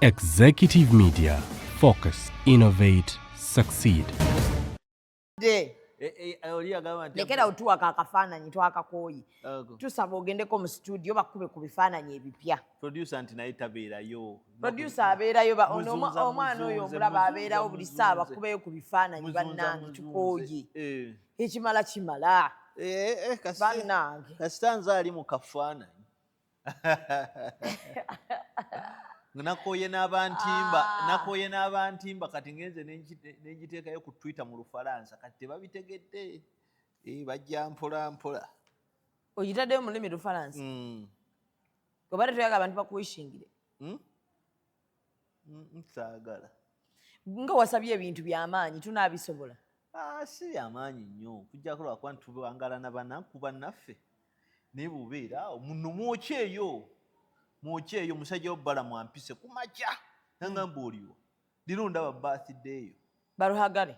Executive Media. Focus, innovate, succeed. Lekera otuwaka akafaananyi twakakoyi tusaba ogendeko mu studio bakube ku bifaananyi ebipya. Producer nti naye tabeerayo. Producer abeerayo omwana oyo omulaba abeerawo buli ssaawa bakubeyo ku bifaananyi bannange tukoye. Ekimala kimala. Bannange. Kasita nze ali mu kafaananyi. Nakoye n'abantimba kati ngenze n'engiteekayo ku Twitter mu Lufalansa kati tebabitegedde bajja mpola mpola. Ogitaddeyo mu lulimi Lufalansa? Obadde toyaga abantu bakuwishingire? Saagala. Nga wasabye ebintu by'amaanyi tunaabisobola? Si by'amaanyi nnyo kujjako lwakuba ntitubangalana banaku bannaffe naye bubeera muno mwokyeyo musajja obbala mwampise ku makya nangamba oliwo lino ndaba birthday eyo baluhagale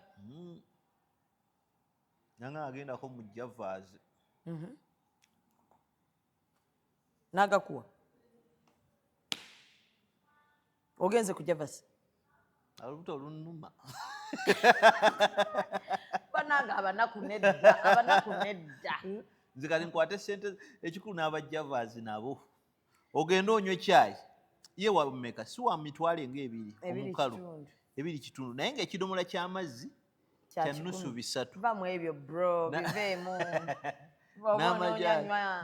nanga agendako mu javaazi n'agakuwa ogenze ku javasi olubuto olunuma bananga abanaku nedda nze kati nkwate sente ekikulu n'abajavaazi nabo ogenda onywa ekyayi ye wameka si wa mitwalo ng'ebiri omukalu ebiri kitundu naye ng'ekidomola ky'amazzi kya nnusu 3 bamu ebyo bro biveemu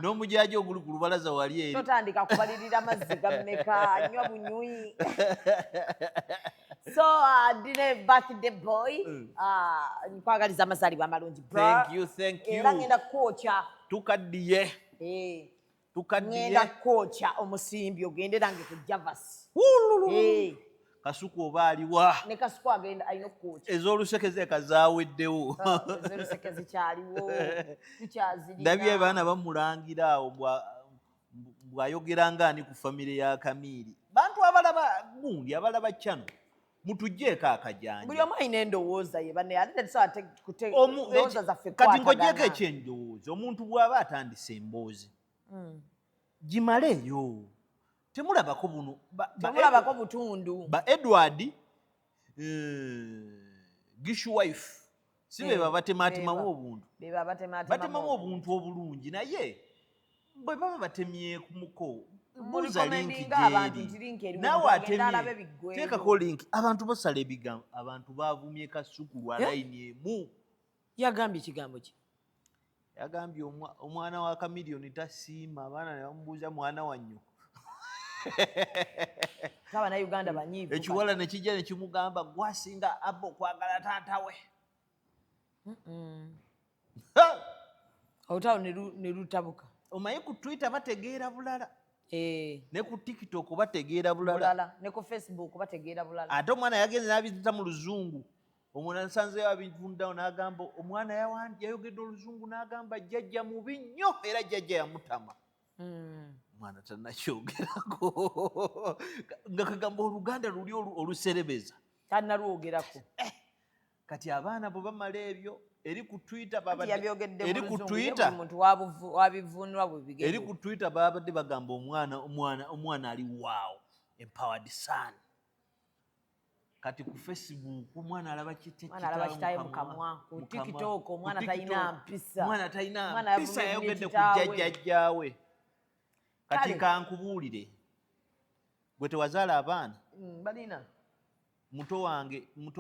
n'omujaaji oguli ku lubalaza wali eri totandika kubalirira amazzi gammeka nywa bunywi. So dine birthday boy nkwagaliza amazaalibwa amalungi bro. Thank you. Era ngenda kwokya tukaddiye ngenda kwokya omusimbi ogenderange ku javasi kasuku oba aliwa ne kasuku agenda alina okukwokya ez'olusekeze kazaaweddewo ez'olusekeze kyaliwo tukyazirina ndabye abaana bamulangira awo bw'ayogera ngaani ku famire ya Kamiiri bantu abalaba gundi abalaba kyano mutugjeeko akajanja buli omu alina endowooza ye banne ate tetusobola endowooza zaffe kati ng'oggyeko ekyendowooza omuntu bw'aba atandise emboozi gimaleeyo temulabako buno temulabako butundu ba Edward Gishwife si be babatematimamu obuntu batemamu obuntu obulungi naye bwe baba batemyekumuko buuza linki gyeri naawe atemye teekako linki abantu basala ebigambo abantu bavumye kasuku lwa layini emu yagambye ekigambo ki yagambye omwana wa Kamiliyoni tasiima abaana ne bamubuuza mwana wannyo Uganda banyiivu ekiwala ne kijja ne kimugamba gwasinga abba okwagala taata we olutalo ne lutabuka omanyi ku Twitter bategeera bulala ne ku TikTok bategeera bulala ne ku Facebook bategeera bulala ate omwana yagenze n'abizita mu luzungu omwana nsanzeyo abivundawo n'agamba omwana yayogedde oluzungu n'agamba jjajja mubi nnyo era jjajja yamutama omwana tannakyogerako nga kagamba oluganda luli oluserebeza tannalwogerako kati abaana bwe bamala ebyo eri ku Twitter babadde bagamba omwana ali waawo empowered son kati ku Facebook omwana alaba kitaawe mukamwa ku TikTok omwana talina mpisa yayogedde ku jjajjaawe kati kankubuulire gwe tewazaala abaana balina muto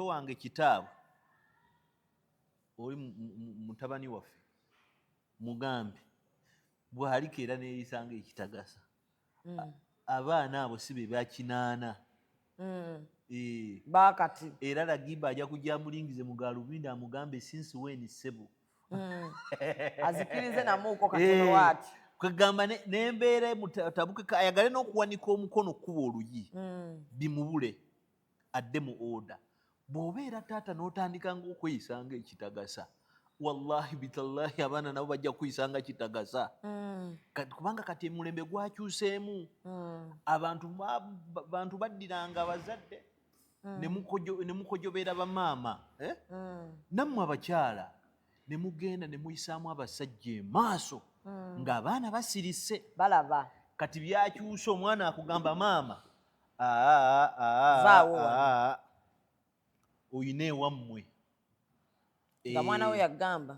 wange kitaabwe oli mutabani waffe mugambe bw'aliko era neeyisanga ekitagasa abaana abo si be bakinaana bakati era Lagimba ajja kujja amulingize mu gaalubindi amugambe since when sebo azikirize namuuko katono waati kwegamba n'embeera mutabuke ayagale n'okuwanika omukono kuba oluyi bimubule adde mu oda bw'obeera taata n'otandika ng'okweyisanga ekitagasa wallahi bitallahi abaana nabo bajja kuyisanga kitagasa kubanga kati emulembe gwakyuseemu abantu baddiranga abazadde ne mukojobera bamaama nammwe abakyala ne mugenda ne muyisaamu abasajja emaaso ng'abaana basirise balaba kati byakyusa omwana akugamba maama Vaawo wano. Oyina ewammwe Nga mwana we yagamba.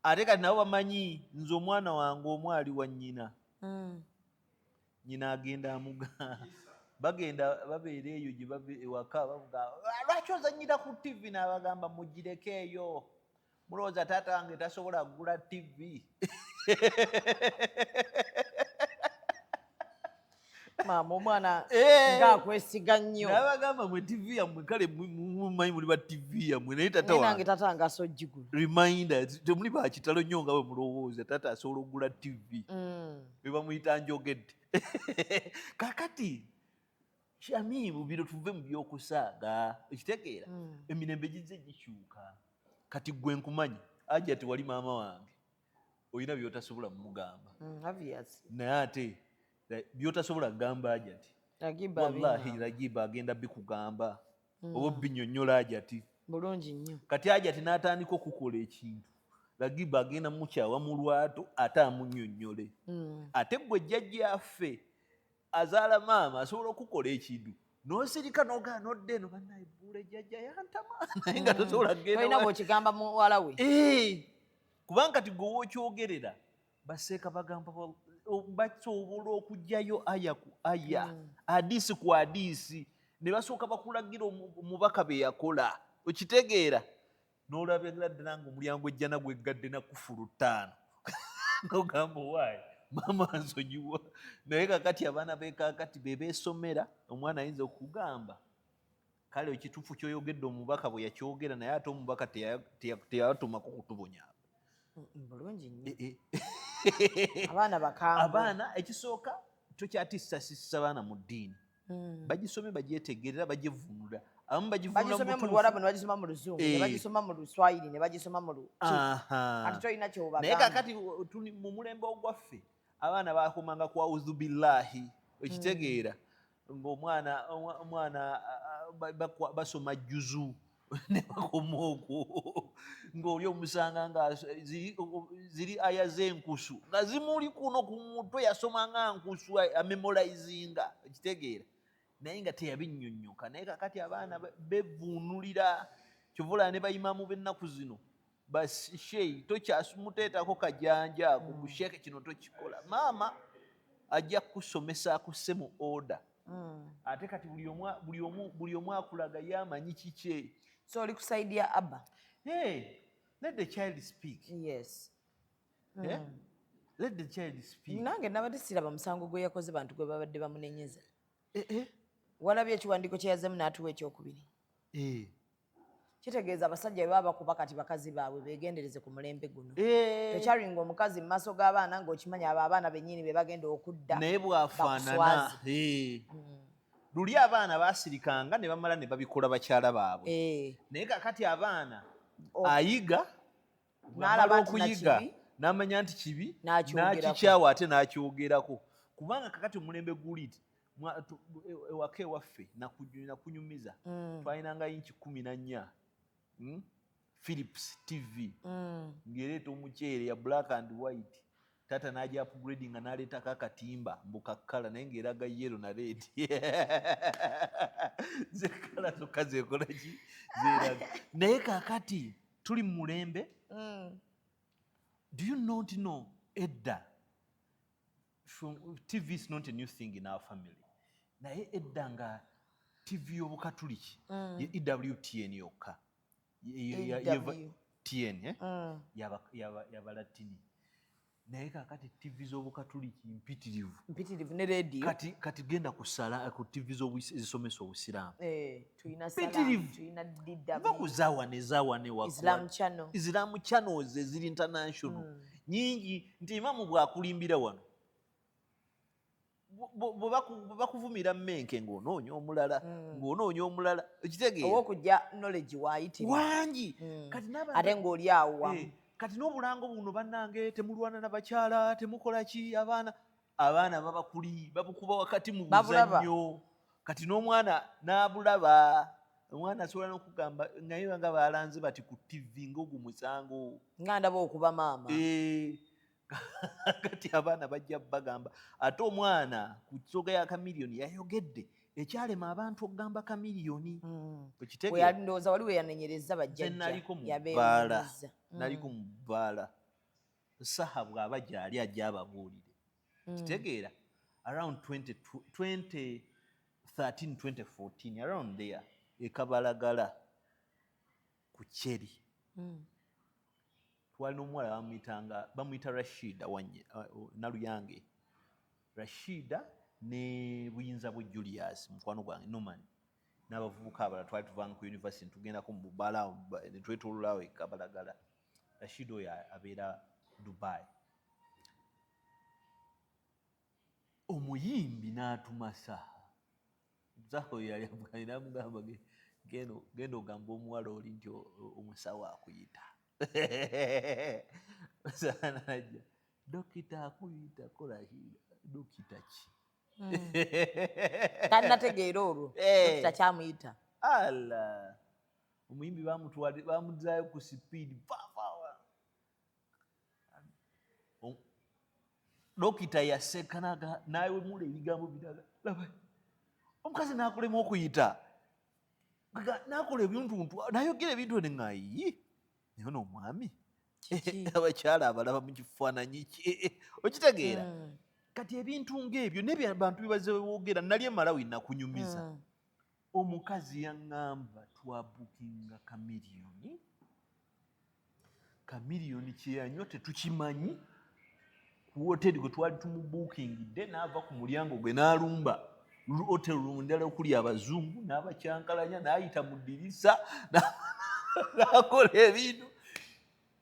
Ate kati nabo bamanyi nze omwana wange omwali wa nnyina. Nnyina agenda amugamba. Bagenda babeera eyo gye ewaka bavuga lwaki ozannyira ku TV n'abagamba mugireko eyo. Mulowooza taata wange tasobola kugula TV. Maama omwana ng'akwesiga nnyo. N'abagamba mwe TV yammwe kale mumanyi muli ba TV yammwe naye taata wange. Nange taata wange asobola ogigula. Reminder temuli ba kitalo nnyo nga bwe mulowooza taata asobola okugula TV. Be bamuyita njogedde. Kaakati Shamimu biro tuve mu by'okusaaga ekitegeera emirembe gizze gikyuka. Kati gwe nkumanyi ajja tewali maama wange olina by'otasobola mugamba. Naye ate by'otasobola kugamba ajja ti wallahi Ragiba agenda bikugamba oba binnyonnyola ajja ti bulungi nnyo. Kati ajja ti n'atandika okukola ekintu Ragiba agenda mukyawa mu lwato ate amunnyonnyole. Ate gwe jjajjaffe azaala maama asobola okukola ekintu n'osirika n'ogaa n'odda eno bannaye buule jjajja yantama naye nga tosobola kugenda. Tolina bw'okigamba muwala we. Kubanga kati gwe wookyogerera baseeka bagamba basobola okuggyayo aya ku aya hadiisi ku hadiisi ne basooka bakulagira omubaka be yakola okitegeera n'olabira ddala ng'omulyango ejjana gweggadde na kufulu 5 ng'ogamba owaayi maama nsonyiwa. Naye kakati abaana beekakati be beesomera omwana ayinza okugamba kale ekituufu ky'oyogedde omubaka bwe yakyogera naye ate omubaka teyatumako kutubonyaaba. Bulungi nnyo. Abaana bakambwe. Abaana ekisooka tokyatissasissa baana mu ddiini. Bagisome bagyetegerera bagivunula. Abamu bagisome mu Luwarabu ne bagisoma mu Luzungu ne bagisoma mu Luswayiri ne bagisoma mu Luki. Ate tolina ky'obagamba. Naye kakati tuli mu mulembe ogwaffe abaana baakomanga ku auzu billahi okitegeera ng'omwana basoma jjuzu ne bakoma okwo ng'oli omusanga nga ziri aya z'enkusu nga zimuli kuno ku mutwe yasomanga nkusu amemolayizinga okitegeera naye nga teyabinnyonnyoka. Naye kakati abaana bevuunulira kyovula ne bayimamu b'ennaku zino basheyi tokyasumuteetako kajanja ako kusheke kino tokikola. Maama ajja kusomesa akusse mu oda. Ate kati buli omu akulaga yamanyi kikye. So oli kusaidia Abba. Let the child speak. Yes. Let the child speak. Nange nabadde siraba musango gwe yakoze bantu gwe babadde bamunenyeza. Walabye ekiwandiiko kye yazemu n'atuwa ekyokubiri. Kitegeeza abasajja bwe baba bakuba kati bakazi baabwe beegendereze ku mulembe guno. Tokyalinga omukazi mu maaso g'abaana ng'okimanya abo abaana bennyini be bagenda okudda. Naye bwafaanana. Luli abaana baasirikanga ne bamala ne babikola bakyala baabwe. Naye kakati abaana ayiga n'alaba okuyiga n'amanya nti kibi n'akikyawa ate n'akyogerako. Kubanga kakati omulembe guli ti ewaka ewaffe nakunyumiza twalinanga inchi 14 Philips TV ng'ereeta omuceere ya black and white. Tata n'aja upgrading nga n'aleetako akatimba mbuka kkala naye ng'eraga yellow na red. Ze kkala zokka zeekola ki zeeraga. Naye kaakati tuli mu mulembe. Do you not know edda TV is not a new thing in our family. Naye edda nga TV y'obukatuliki ye EWTN yokka. TN y'abalatini. Naye kakati TV z'obukatuliki mpitirivu ne radio. Kati genda kusala ku TV ezisomesa obusiraamu. Tulina Salaam, tulina DW. Bakuzaawane wakwa. Islam channels eziri international. Nyingi nti Imamu bw'akulimbira wano. Bakuvumira mmenke ng'onoonya omulala ekitegeera ow'okujja knowledge waayitira wangi ate ng'oli awo wamu. Kati n'obulango buno bannange temulwana na bakyala temukola ki abaana babukuba wakati mu buzannyo. Kati n'omwana n'abulaba omwana asobola n'okugamba naye nga balanze bati ku TV ng'ogwo musango nga ndaba okuba maama. kati abaana bajja bagamba ate omwana ku nsonga ya kamiliyoni yayogedde ekyalema abantu okugamba kamiliyoni ndowooza waliwo yanenyereza bajjajja yabeewuuliza naliko mu bbaala saha bw'aba gyali ajja ababuulire kitegeera around 2013 2014 around there ekabalagala ku Cherry twalina omuwala bamuyita Rashida Naluyange Rashida ne Buyinza bwe Julius mukwano gwange Norman n'abavubuka abalala twali tuvanga ku university tugendako mu Bubala ne twetoololawo ekabalagala Rashida oyo abeera Dubai omuyimbi n'atumasa Zaho yali amugani n'amugamba genda ogamba omuwala oli nti omusawo akuyita sanajja dokita akuyita kola dokita ki tannategeera olwo dokita kyamuyita ala omuyimbi bamuzaayo ku sipiidi dokita yaseka n'awemula ebigambo biraga omukazi n'akolemu okuyita n'akola ebintuntu n'ayogera ebintu neŋŋayi naye n'omwami abakyala abalaba mu kifaananyi okitegeera kati ebintu ng'ebyo nebyo abantu bibaze boogera nali emalawi nakunyumiza omukazi yaŋŋamba twabukinga kamiliyoni kyeyanywa tetukimanyi ku woteri gwe twali tumubuukingidde n'ava ku mulyango gwe n'alumba hoteri lumundala okuli abazungu n'abakyankalanya n'ayita mu ddirisa n'akola ebintu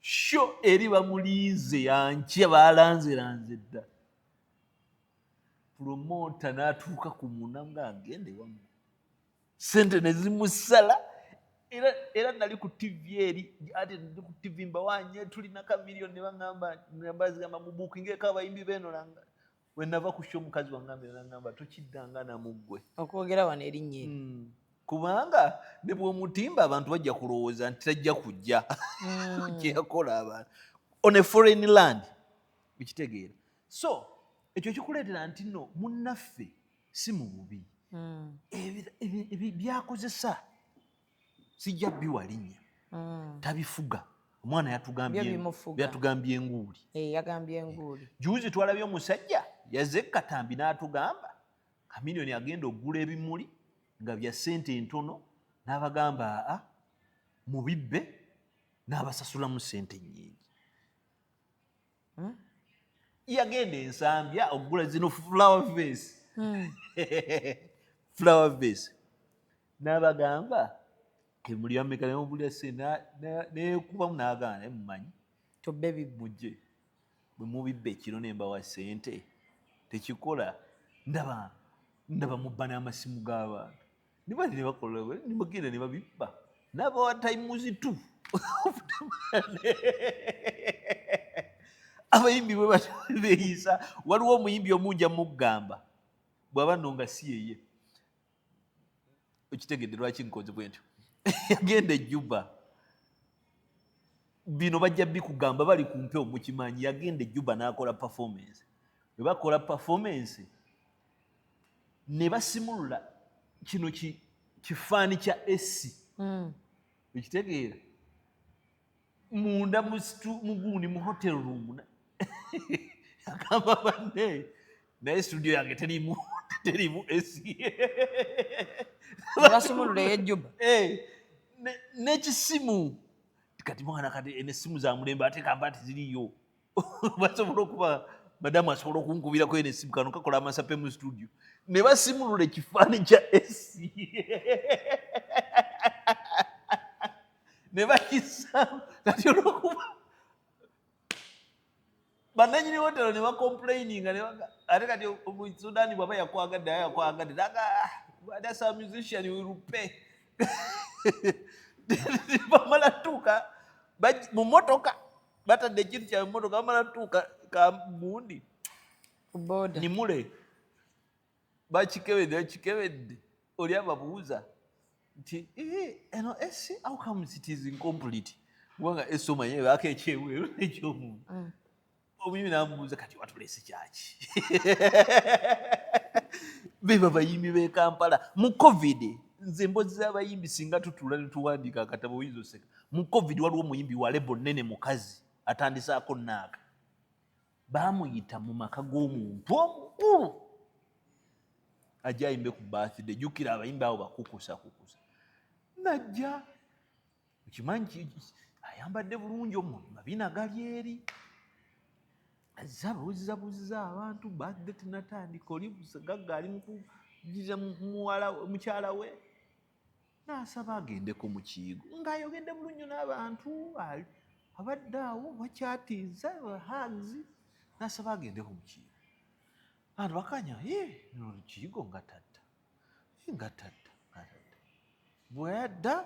sho eri bamuliize yankye balanzeranze dda promota n'atuuka ku muna ng'agende wamu sente ne zimusala era nali ku TV eri ate ndi ku TV mbawanye tulina kamiliyoni ne baŋŋamba zigamba mubuukingeko abayimbi beeno nanga wenava ku show mukazi wangambe nangamba tokiddanga namuggwe okwogera wano erinnya kubanga ne bw'omutimba abantu bajja kulowooza nti tajja kujja kyeyakola abantu on a foreign land ekitegeera so ekyo kikuleetera nti nno munnaffe si mu bubi byakozesa sijja biwalinnya tabifuga omwana yatugambye enguuli yagambye enguuli juuzi twalabye omusajja yazze Katambi n'atugamba kamiliyoni agenda okugula ebimuli nga bya ssente entono n'abagamba mubibbe n'abasasulamu ssente nnyingi yagenda ensambya okugula zino flower vase n'abagamba emuli ameka nemubulya ssente nekubamu n'agana naye mumanyi tobbe bimujje bwe mubibbe ekiro nembawa ssente tekikola ndaba mubba n'amasimu g'abantu nibali nebakola nibagenda ne babibba n'abawa tayimuzi tu abayimbi bwe babeeyisa waliwo omuyimbi omunja mugamba bw'aba nno nga si yeye okitegedde lwaki nkoze bwe ntyo yagenda ejjuba bino bajja bikugamba bali ku mpewo mukimanyi yagenda ejjuba n'akola performance bwe bakola performance ne basimulula kino kifaani kya esi ekitegeera munda mugundi mu hotel room agamba banne naye studio yange terimu esi basumulula ey'ejjuba n'ekisimu kati mwana kati n'essimu za mulembe ate kamba ati ziriyo basobola okuba madamu asobola okunkubirako n'essimu kano kakola amasape mu studio ne basimulula ekifaani kya esi ne bakisamu kati olwokuba bannanyini wotero ne bacomplaininga ate kati omusudaani bwaba yakwagadde that's a musician will pay bamala tuuka mu motoka batadde ekintu kyabwe mu motoka bamala tuuka kamundi nimule bakikebedde oli ababuuza nti eno esi how comes it is incomplete kubanga esi omanye baako ekyeweero ekyomuntu omuyimbi namubuuza kati watulese kyaki beba bayimbi b'e Kampala mu covid nze mbozi z'abayimbi singa tutula ne tuwandiika akatabo oyinza oseka mu covid waliwo omuyimbi wa lebo nnene mukazi atandisaako naaga baamuyita mu maka g'omuntu omukulu ajja ayimbe ku birthday jjukira abayimbi abo bakukusa najja okimanyi ayambadde bulungi mabina gali eri azza abuuzizabuuziza abantu birthday tenatandika oli gagga ali mukugiriza mukyala we n'asaba agendeko mu kiyigo ng'ayogedde bulungi n'abantu abadde awo bakyatiiza hugs n'asaba agendeko mu kiyigo abantu bakanya kiyigo nga tatta bwe yadda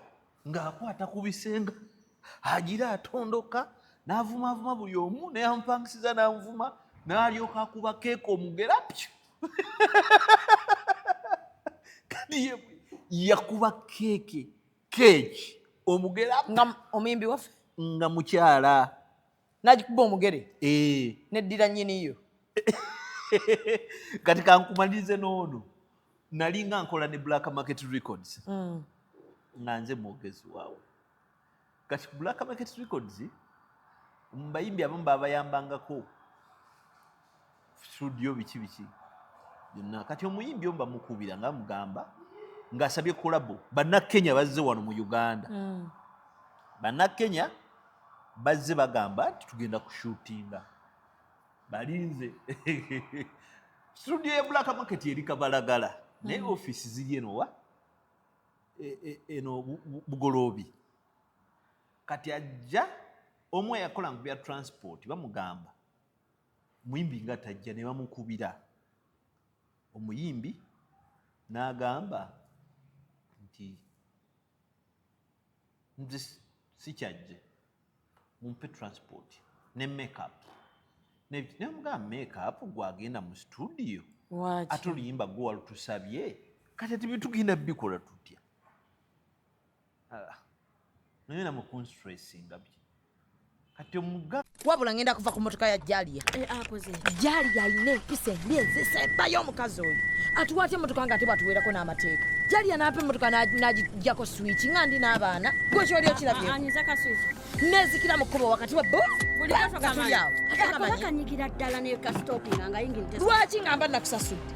ng'akwata ku bisenga agira atondoka n'avumavuma buli omu neyamupangisiza n'anvuma n'alyoka akuba keeka omugera pyo kati yakuba keeki omugera nga omuyimbi waffe nga mukyala n'agikuba omugere neddira nnyiniyo kati kankumalirize n'ono nali nga nkola ne Black Market Records nga nze mwogezi waawe kati Black Market Records mubayimbi abamu babayambangako studio biki byonna kati omuyimbi omu bamukubira nga mugamba ng'asabye kolabo bannakenya bazze wano mu Uganda bannakenya bazze bagamba nti tugenda kushutinga balinze studio ya Black Market eri Kabalagala naye office ziri eno Bugoloobi kati ajja omu eyakola mu bya transport bamugamba muyimbi nga tajja ne bamukubira omuyimbi n'agamba nti nze sikyajje mumpe transport ne makeup nemugamba makeup gwagenda mu studio ate oluyimba gwe walutusabye kati ati bitugenda bikola tutya naye namukunstressinga bye kati omuga wabula ngenda kuva ku motoka ya Jaliya Jaliya alina empisa embi ezisembayo omukazi oyo atuwaatya emmotoka nga ate bwatuweerako n'amateeka Jaliya n'apa emmotoka n'agijjako switch nga ndi n'abaana gwe kyoli okirabye nezikira mu kkubo wakati wa nga tuli awo akanyigira ddala ne kastopinga nga yingirite lwaki nga mba nakusasudde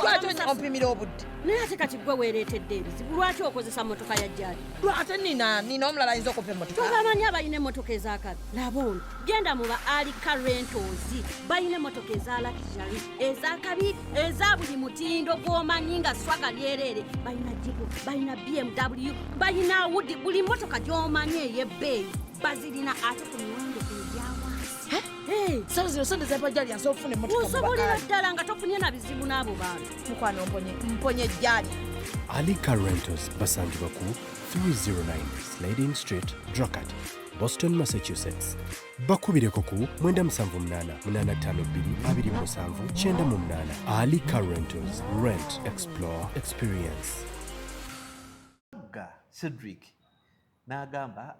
lwaki ompimira obudde naye ate kati gwe weereetedde ebizibu lwaki okozesa mmotoka ya Jali ate nina omulala ayinza okumpa emmotoka tobamanyi abalina emmotoka ez'akabi laba ono genda mu ba Alika Rentals balina emmotoka eza luxury ez'akabi eza buli mutindo gw'omanyi nga swaga lyereere balina jipu balina BMW balina Audi buli mmotoka gy'omanyi ey'ebbeeyi bazirina ate ku miwendo egyawansi sawa zino sente zepa Jaliya nsobola okufuna emmotoka osobolera ddala nga tofunye na bizibu n'abo bantu mukwano mponye Jaliya Alika Rentals basangibwa ku 309 Sliding Street, Droghurt, Boston, Massachusetts. Bakubireko ku 978-852-279. Alika Rentals. Rent, explore, experience. Cedric n'agamba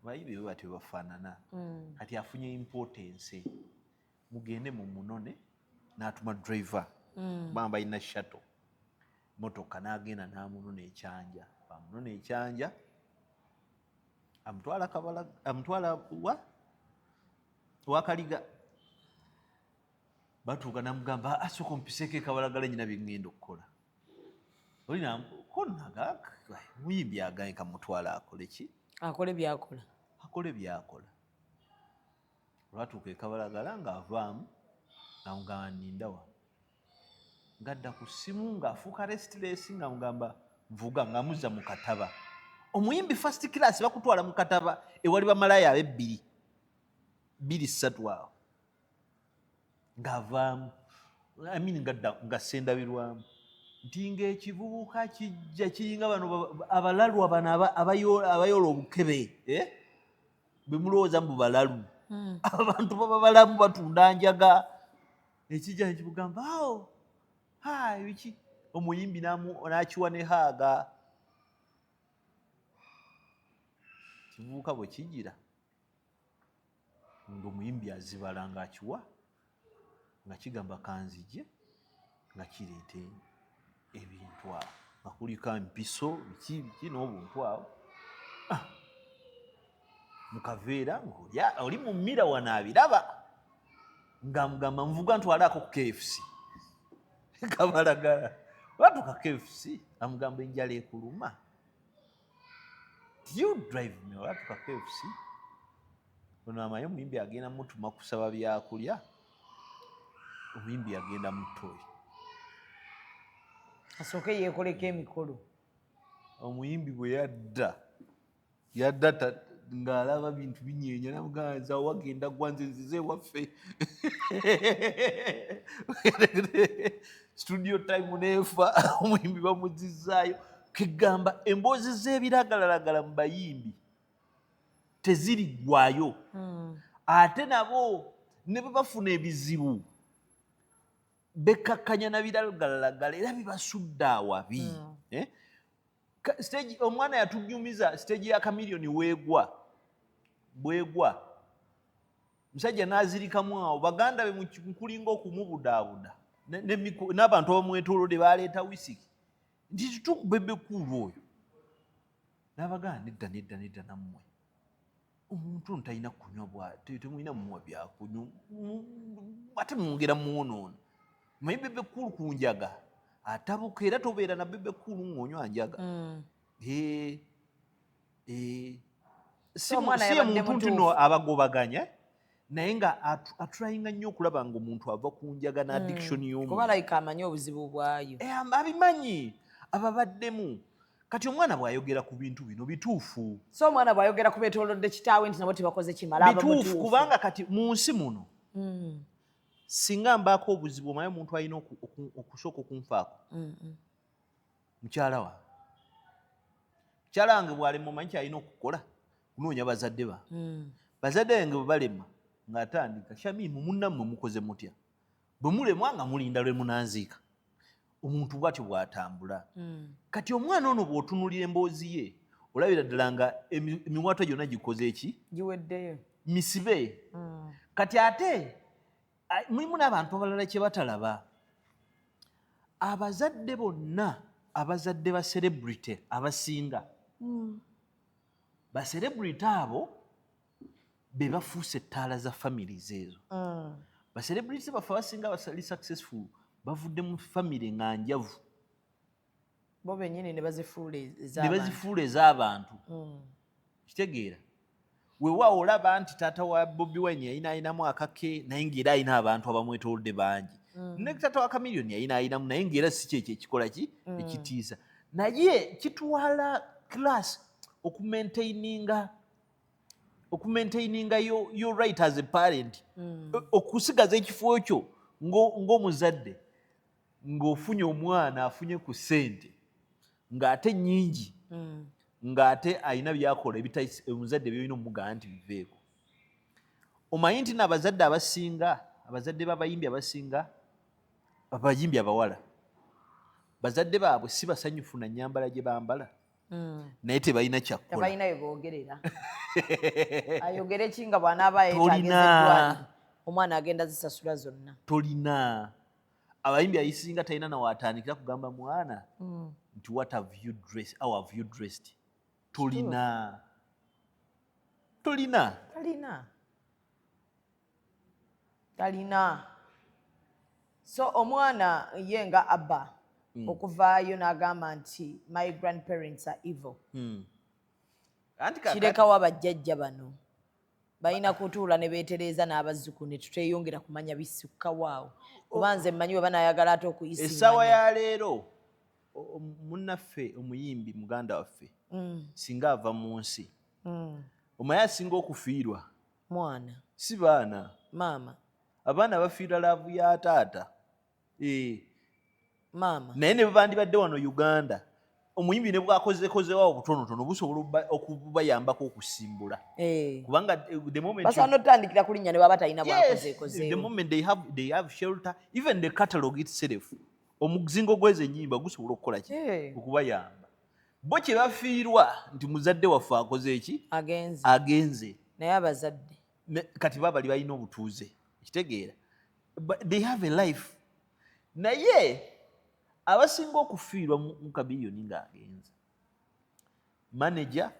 bayimbi bwe bafaanana kati afunye importance mugende mu munone n'atuma driver bamba balina shuttle motoka n'agenda n'amunona ekyanja bamunona ekyanja amutwala wakaliga batuuka n'amugamba asooka ompiseeko Kabalagala nyina bye ŋŋenda okukola olina konaga muyimbi agaye kamutwala akole ki akole byakola olwatuuka Kabalagala ng'avaamu n'amugamba nnindawa ngadda ku ssimu ng'afuuka restless ng'amugamba nvuga ng'amuzza mu kataba omuyimbi first class bakutwala mu kataba ewali bamalaaya abe 2-3 awo ng'avaamu nga sendabirwamu nti ng'ekivubuka kijja kiringa bano abalalwa bano abayoola obukebe bwe mulowooza mu balalu abantu baba balamu batunda njaga ekijja nekibugamba awo biki omuyimbi n'akiwa ne haaga kivubuka bwe kijira ng'omuyimbi azibala ng'akiwa nga kigamba kanzije nga kireeta ebintu awo nga kuliko empiso biki n'obuntu awo mukaveera oli mu mmira wano abiraba nga mugamba nvuga ntwalaako ku KFC kabalagala watuka KFC amugamba enjala ekuluma you drive me watuka KFC ono amaye omuyimbi agenda mutuma kusaba byakulya omuyimbi agenda mutoyi asooke yeekoleko emikolo omuyimbi bwe yadda ng'alaba bintu binyeenya namuganza wagenda gwanze nzize waffe studio time neefa omuyimbi bamuzizaayo kegamba emboozi z'ebiragalalagala mu bayimbi teziriggwayo ate nabo ne bwe bafuna ebizibu bekkakkanya na biragalalagala era bibasudde awabi stage omwana yatunyumiza stage ya Chameleone bwegwa musajja n'azirikamu awo baganda be mukulinga okumubudaabuda n'abantu abamwetoolodde baleeta wisiki nti tutukube Bekkulu oyo n'abaganda nedda nammwe omuntu ono talina kunywa temulina mumuwa byakunywa ate mwongera muwonoono maye Bekkulu ku njaga atabuka era tobeera na Bekkulu ng'onywa njaga si muntu nti no abagobaganya naye nga atrayinga nnyo okulaba nga omuntu ava ku njaga na addiction y'omuntu kuba layika amanyi obuzibu bwayo abimanyi ababaddemu kati omwana bw'ayogera ku bintu bino bituufu so omwana bw'ayogera ku beetoolodde kitaawe nti nabo tebakoze kimala bituufu kubanga kati mu nsi muno singa mbaako obuzibu omaye omuntu alina okusooka okunfaako mukyala wange bw'alema omanyi kyalina okukola kunoonya bazadde ba bazadde bange bwe balema ng'atandika Shamimu munnammwe mukoze mutya bwe mulemwa nga mulinda lwe munanziika omuntu bw'atyo bw'atambula kati omwana ono bw'otunulira emboozi ye olabira ddala nga emiwaatwa gyonna gikoze eki giweddeyo misibe kati ate mulimu n'abantu abalala kye batalaba abazadde bonna abazadde ba celebrity abasinga ba celebrity abo be bafuuse ettaala za families ezo ba celebrity bafe abasinga abasali successful bavudde mu family nga njavu bo bennyini ne bazifuula ez'abantu kitegeera weewaawo olaba nti taata wa Bobi Wine yayinaayinamu akake naye ng'era alina abantu abamwetoolodde bangi ne taata wa Chameleone yayinaayinamu naye ng'era si kyekyo ekikola ki ekitiisa naye kitwala class okumaintaininga your right as a parent okusigaza ekifo kyo ng'omuzadde ng'ofunye omwana afunye ku ssente ng'ate nnyingi ng'ate alina byakola omuzadde byolina omugamba nti biveeko omanyi nti n'abazadde abasinga abazadde b'abayimbi abasinga abayimbi abawala bazadde baabwe si basanyufu na nnyambala gye bambala naye tebalina kyakkola tebalina bye boogerera ayogere ki nga bw'anaaba yeetagezeddwani omwana agenda zisasula zonna tolina abayimbi ayisinga talina nawaatandikira kugamba mwana nti what have you dressed how have you dressed tolina so omwana ye nga abba okuvaayo n'agamba nti my grandparents are evil kirekawo abajjajja bano balina kutuula ne beetereeza n'abazzukulu ne tuteyongera kumanya bisukkawo kuba nze mmanyi we banaayagala ate okuyisiŋŋanya essaawa ya leero munnaffe omuyimbi muganda waffe singa ava mu nsi omaye asinga okufiirwa mwana si baana maama abaana bafiirwa laavu ya taata maama naye ne bandibadde wano Uganda omuyimbi ne bwakozekozewo obutonotono busobola okubayambako okusimbula kubanga the moment basaana otandikira kulinnya ne baba talina bwakozeekozeewo the moment they have shelter even the catalog itself omuzingo gw'ezo ennyimba gusobola okukola ki okubayamba bo kye bafiirwa nti muzadde waffe akoze eki agenze naye abazadde kati baba bali balina obutuuze ekitegeera But they have a life. Naye abasinga okufiirwa mu kabiriyoni ng'agenza manager,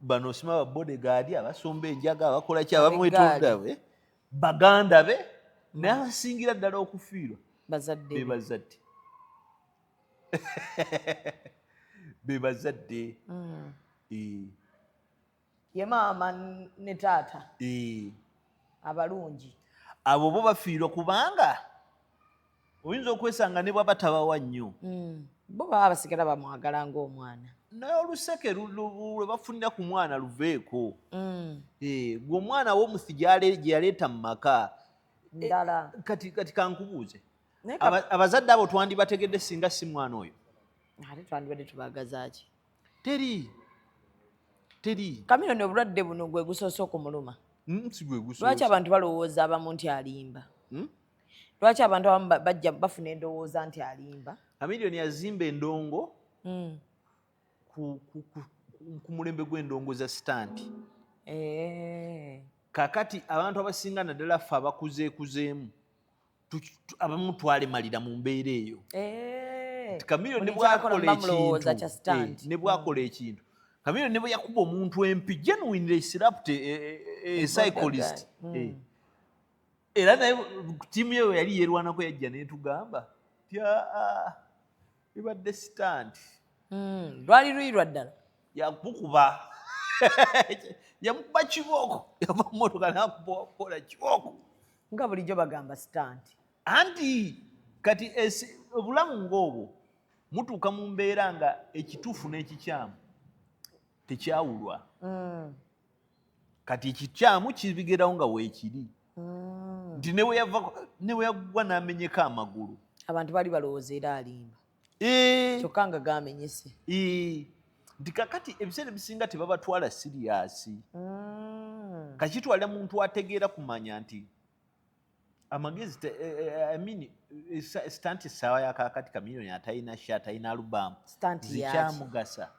bano osima babodegaadi abasomba enjaga abakola ki abamwetunda be baganda be naye abasingira ddala okufiirwa be bazadde be bazadde ye maama ne taata abalungi abo bo bafiirwa kubanga oyinza okwesanga ne bwaba tabawa nnyo bo baba basigala bamwagala ng'omwana naye oluseke lwe bafunira ku mwana luveeko gwe omwana w'omusi gye yaleeta mu maka ndala kati kankubuuze abazadde abo twandibategedde singa si mwana oyo ate twandibadde tubagazaaki teri Kamiliyoni obulwadde buno gwe gusoose okumuluma si gwe gusoose lwaki abantu balowooza abamu nti alimba lwaki abantu abamu bajja bafuna endowooza nti alimba Kamiliyoni yazimba endongo ku mulembe gw'endongo za sitanti kakati abantu abasinga naddala ffe abakuzeekuzeemu abamu twalemalira mu mbeera eyo Kamiliyoni ne bwakola ekintu Kamiliyoni ne bwe yakuba omuntu empi genuinely disrupt a psychologist era naye ttiimu yeyo yali yeerwanako yajja netugamba ibadde sitanti lwali luyirwa ddala yakukuba yamukuba kibooko yava mu motoka nakubola kibooko nga bulijjo bagamba sitanti anti kati obulamu ng'obwo mutuuka mu mbeera nga ekituufu n'ekikyamu tekyawulwa kati ekikyamu kibigerawo nga weekiri nti ne we yagwa n'amenyeko amagulu abantu bali balowooza era alimba kyokka nga gamenyese nti kakati ebiseera ebisinga tebabatwala siriyasi kakitwalira muntu ategeera kumanya nti amagezi sitanti essaawa yakakati Kamiliyoni atalina atalina alubamu zikyamugasa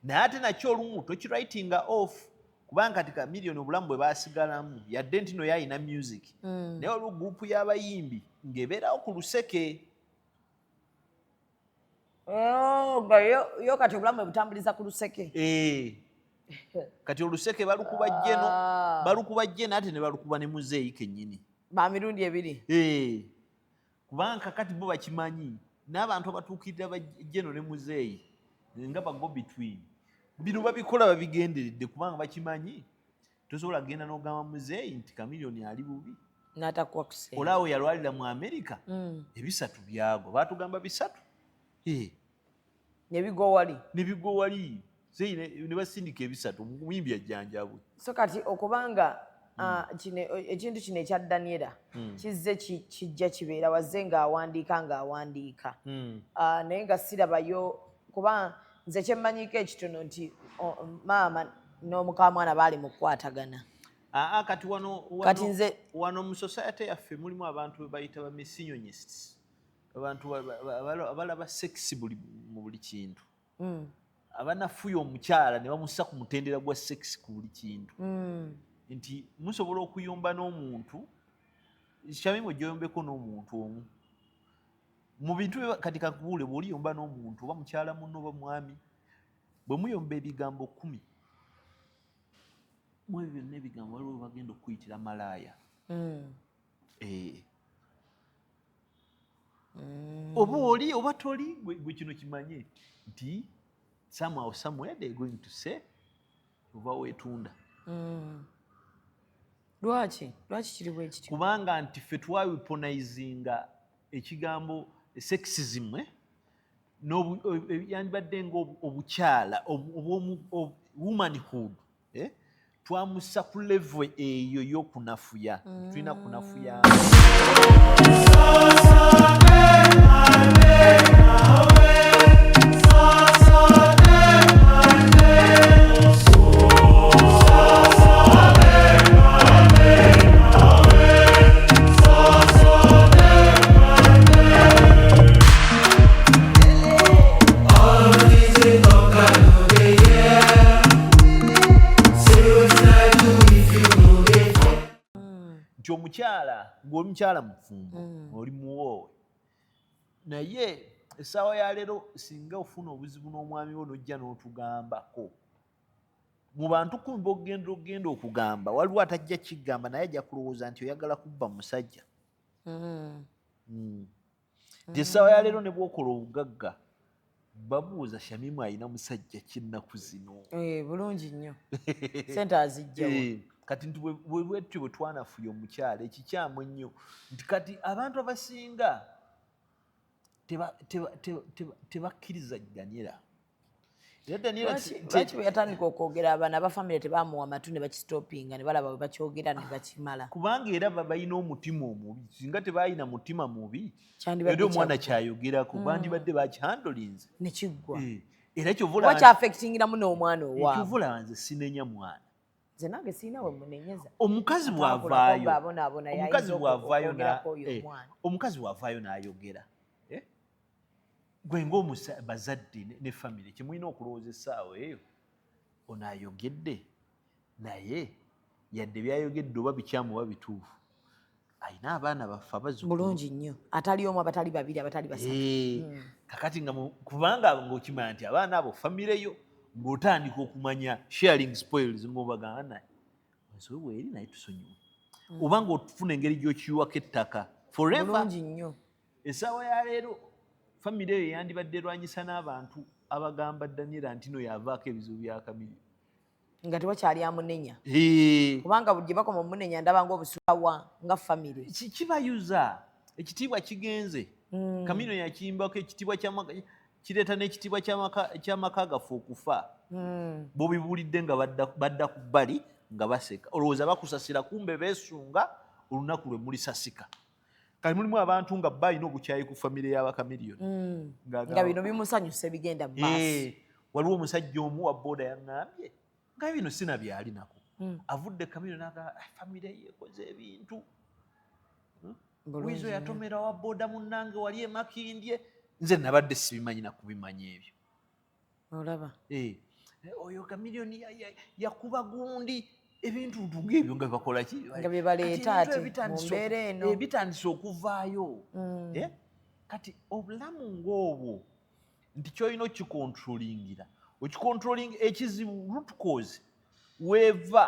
naye ate nakyo olumu tokirightinga off kubanga kati Kamiliyoni obulamu bwe basigalamu yadde nti no yalina music naye olwo gurupu y'abayimbi ng'ebeerawo ku luseke nga yo kati obulamu bwe butambuliza ku luseke kati oluseke balukuba jjeno ate ne balukuba ne muzeeyi kennyini ba mirundi ebiri kubanga kakati bo bakimanyi n'abantu abatuukirira bajjeno ne muzeeyi nga bago between bino babikola babigenderedde kubanga bakimanyi tosobola kugenda n'ogamba muzeeyi nti Kamiliyoni ali bubi n'atakuwa kusenge olaawo yalwalira mu Amerika ebisatu byago baatugamba bisatu nebigwa wali ne basindika ebisatu muyimbi ajjanjabwe so kati okubanga ekintu kino ekya Daniela kizze kijja kibeera wazze ng'awandiika naye nga sirabayo kuba nze kyemmanyiko ekitono nti maama n'omukamwana baali mu kukwatagana kati wano mu society yaffe mulimu abantu be bayita ba misogynists abantu abalaba sexy mu buli kintu abanafuya omukyala ne bamussa ku mutendera gwa sexy ku buli kintu nti musobola okuyomba n'omuntu kyamimu gyoyombeko n'omuntu omu mu bintu kati kakubuule bw'oliyomba n'omuntu oba mukyala munno oba mwami bwe muyomba ebigambo 10 mu ebyo byonna ebigambo waliwo bagenda okuyitira malaaya oba oli oba toli gwe kino kimanye nti somehow somewhere they're going to say oba weetunda lwaki kiri bwe kityo kubanga nti ffe twaweaponizinga ekigambo sexism yandibadde nga obukyala womanhood twamussa ku level eyo y'okunafuya tulina kunafuya omukyala ng'oli mukyala mufumbo oli muwoowe naye essaawa ya leero singa ofuna obuzibu n'omwami wo n'ojja n'otugambako mu bantu kumi b'ogenda okugamba waliwo atajja kigamba naye ajja kulowooza nti oyagala kubba musajja nti essaawa ya leero ne bw'okola obugagga babuuza Shamimu alina musajja kinnaku zino bulungi nnyo sente azijjawo kati nti bwetyo bwe twanafuya omukyala ekikyamu ennyo nti kati abantu abasinga tebakkiriza Daniela. Lwaki bwe yatandika okwogera abaana abafamire tebaamuwa matu ne bakistopinga ne balaba bwe bakyogera ne bakimala kubanga era balina omutima omubi singa tebalina mutima mubi era omwana kyayogerako bandibadde bakihandolinze nekiggwa era kyovawakyafectingiramu n'omwana owaekyovaolaba nze sinenya mwana nze nange siina we munenyeza omukazi bw'avaayo n'ayogera gwe ng'abazadde ne famire kyemulina okulowooza essaawa eyo ono ayogedde naye yadde byayogedde oba bikyamu oba bituufu alina abaana baffe abazzukulu bulungi nnyo atali omu abatali babiri abatali basatu kakati kubanga ng'okimanya nti abaana abo famireyo ng'otandika okumanya sharing spoils ng'obagamba naye ensobi bweri naye tusonyiwe oba ng'ofuna engeri gy'okiyiwako ettaka forever bulungi nnyo essaawa ya leero famire eyo yandibadde erwanyisa n'abantu abagamba Daniela nti no yavaako ebizibu bya Kamilio nga tewakyali amunenya kubanga gye bakoma omunenya ndaba ng'obusulawa nga famire kibayuza ekitiibwa kigenze Kamilio yakiyimbako ekitiibwa kireeta n'ekitiibwa ky'amaka gaffe okufa bobibuulidde nga badda ku bbali nga baseka olowooza bakusasira kumbe beesunga olunaku lwe mulisasika kali mulimu abantu nga balina obukyayi ku famire y'abakamiliyoni nga bino bimusanyusa ebigenda mu maaso waliwo omusajja omu wa booda yaŋŋambye nga bino sina byalinako avudde Kamiliyoni n'agamba famire yeekoze ebintu wiizo yatomera wa booda munnange wali emakindye nze nabadde sibimanyi nakubimanya ebyo olaba oyo Kamiliyoni yakuba gundi ebintu ng'ebyo nga bakola ki nga bye baleeta ati mu mbeera eno bitandise okuvaayo kati obulamu ng'obwo nti kyolina okikontrolingira okikontrolinga ekizibu root cause weeva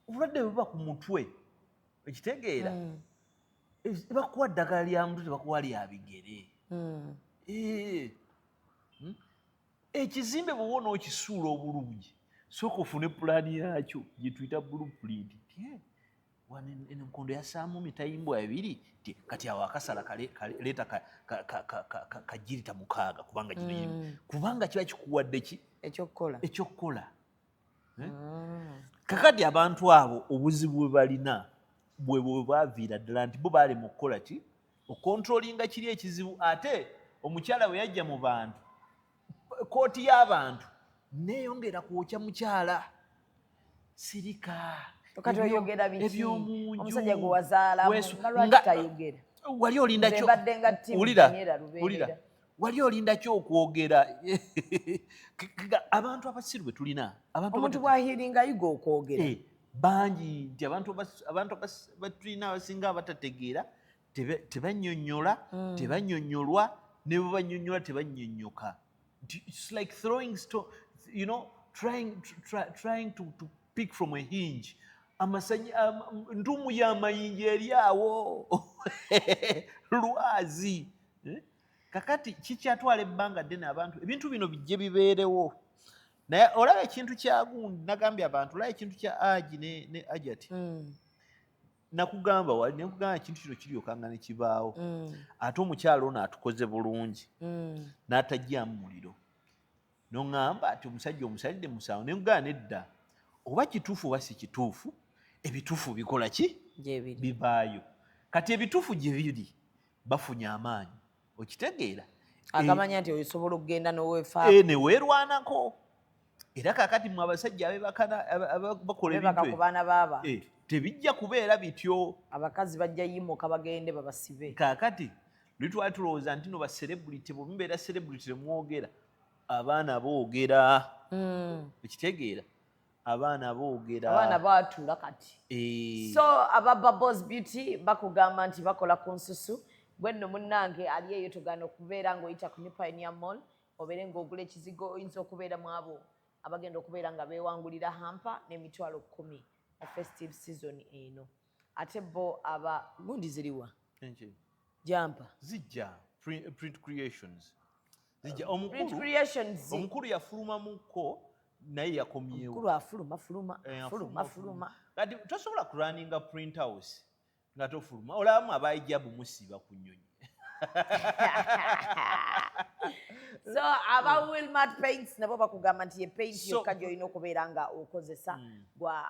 obulwadde buba ku mutwe ekitegeera bakuwa ddagala lya mutwe tebakuwa lya bigere ekizimbe bwewa n'okisuula obulungi sooka ofune pulaani yakyo gye tuyita blueprint enkondo yasaamu mitayimbwa ebiri kati awo akasala leeta kagirita 6 kubanga kubanga kiba kikuwadde ki ekyokukola kakati abantu abo obuzibu bwe balina bwe bwaviira ddala nti bo balema okukola ki okontrolinga kiri ekizibu ate omukyala bwe yajja mu bantu kooti y'abantu neeyongera kwokya mukyala sirika kati oyogera biki ebyomunju omusajja gwe wazaalamu nga lwaki tayogera wali olinda kyo mbadde nga ulira wali olinda kyo okwogera abantu abasiru bwe tulina omuntu bwahiringa ayiga okwogera bangi nti abantu batulina abasinga abatategeera tebannyonnyola tebanyonnyolwa ne bwe bannyonnyola tebanyonnyoka. It's like throwing stone, you know, trying to pick from a hinge. Ndumu ya mayinja eryawo lwazi kakati kikyatwala ebbanga ddene abantu ebintu bino bijje bibeerewo naye olaba ekintu kya gundi nagambye abantu olaba ekintu kya agi ne ajati nakugamba wali nekugamba ekintu kino kiryokanga ne kibaawo ate omukyalo ono atukoze bulungi n'atajjamu muliro noŋŋamba ati omusajja omusalidde musango nekugamba nedda oba kituufu oba si kituufu ebituufu bikola ki bivaayo kati ebituufu gye biri bafunye amaanyi okitegeera agamanya nti osobola okugenda neweerwanako era kakati mwe abasajja bakola ebintu tebijja kubeera bityo abakazi bajja yimuka bagende babasibe kakati litwali tulowooza nti no baserebulity bwemubeera serebulity temwogera abaana boogera ekitegeera abaana boogera abaana baatula kati so aba Bubbles Beauty bakugamba nti bakola ku nsusu gwe nno munnange ali eyo togana okubeera ng'oyita ku New Pioneer Mall obeere ng'ogula ekizigo oyinza okubeera mu abo abagenda okubeera nga beewangulira hampa n'emitwalo 10 mu festive season eno ate bo aba gundi ziriwa jampa zijja print creations zijja Print Creations omukulu yafulumamuko naye yakomyewo omukulu afuluma kati tosobola kuraninga print house nga tofuluma olabamu abayijabu musiiba ku nnyonyi so aba Wilmart Paints nabo bakugamba nti ye paint yokka gy'olina okubeera nga okozesa gwa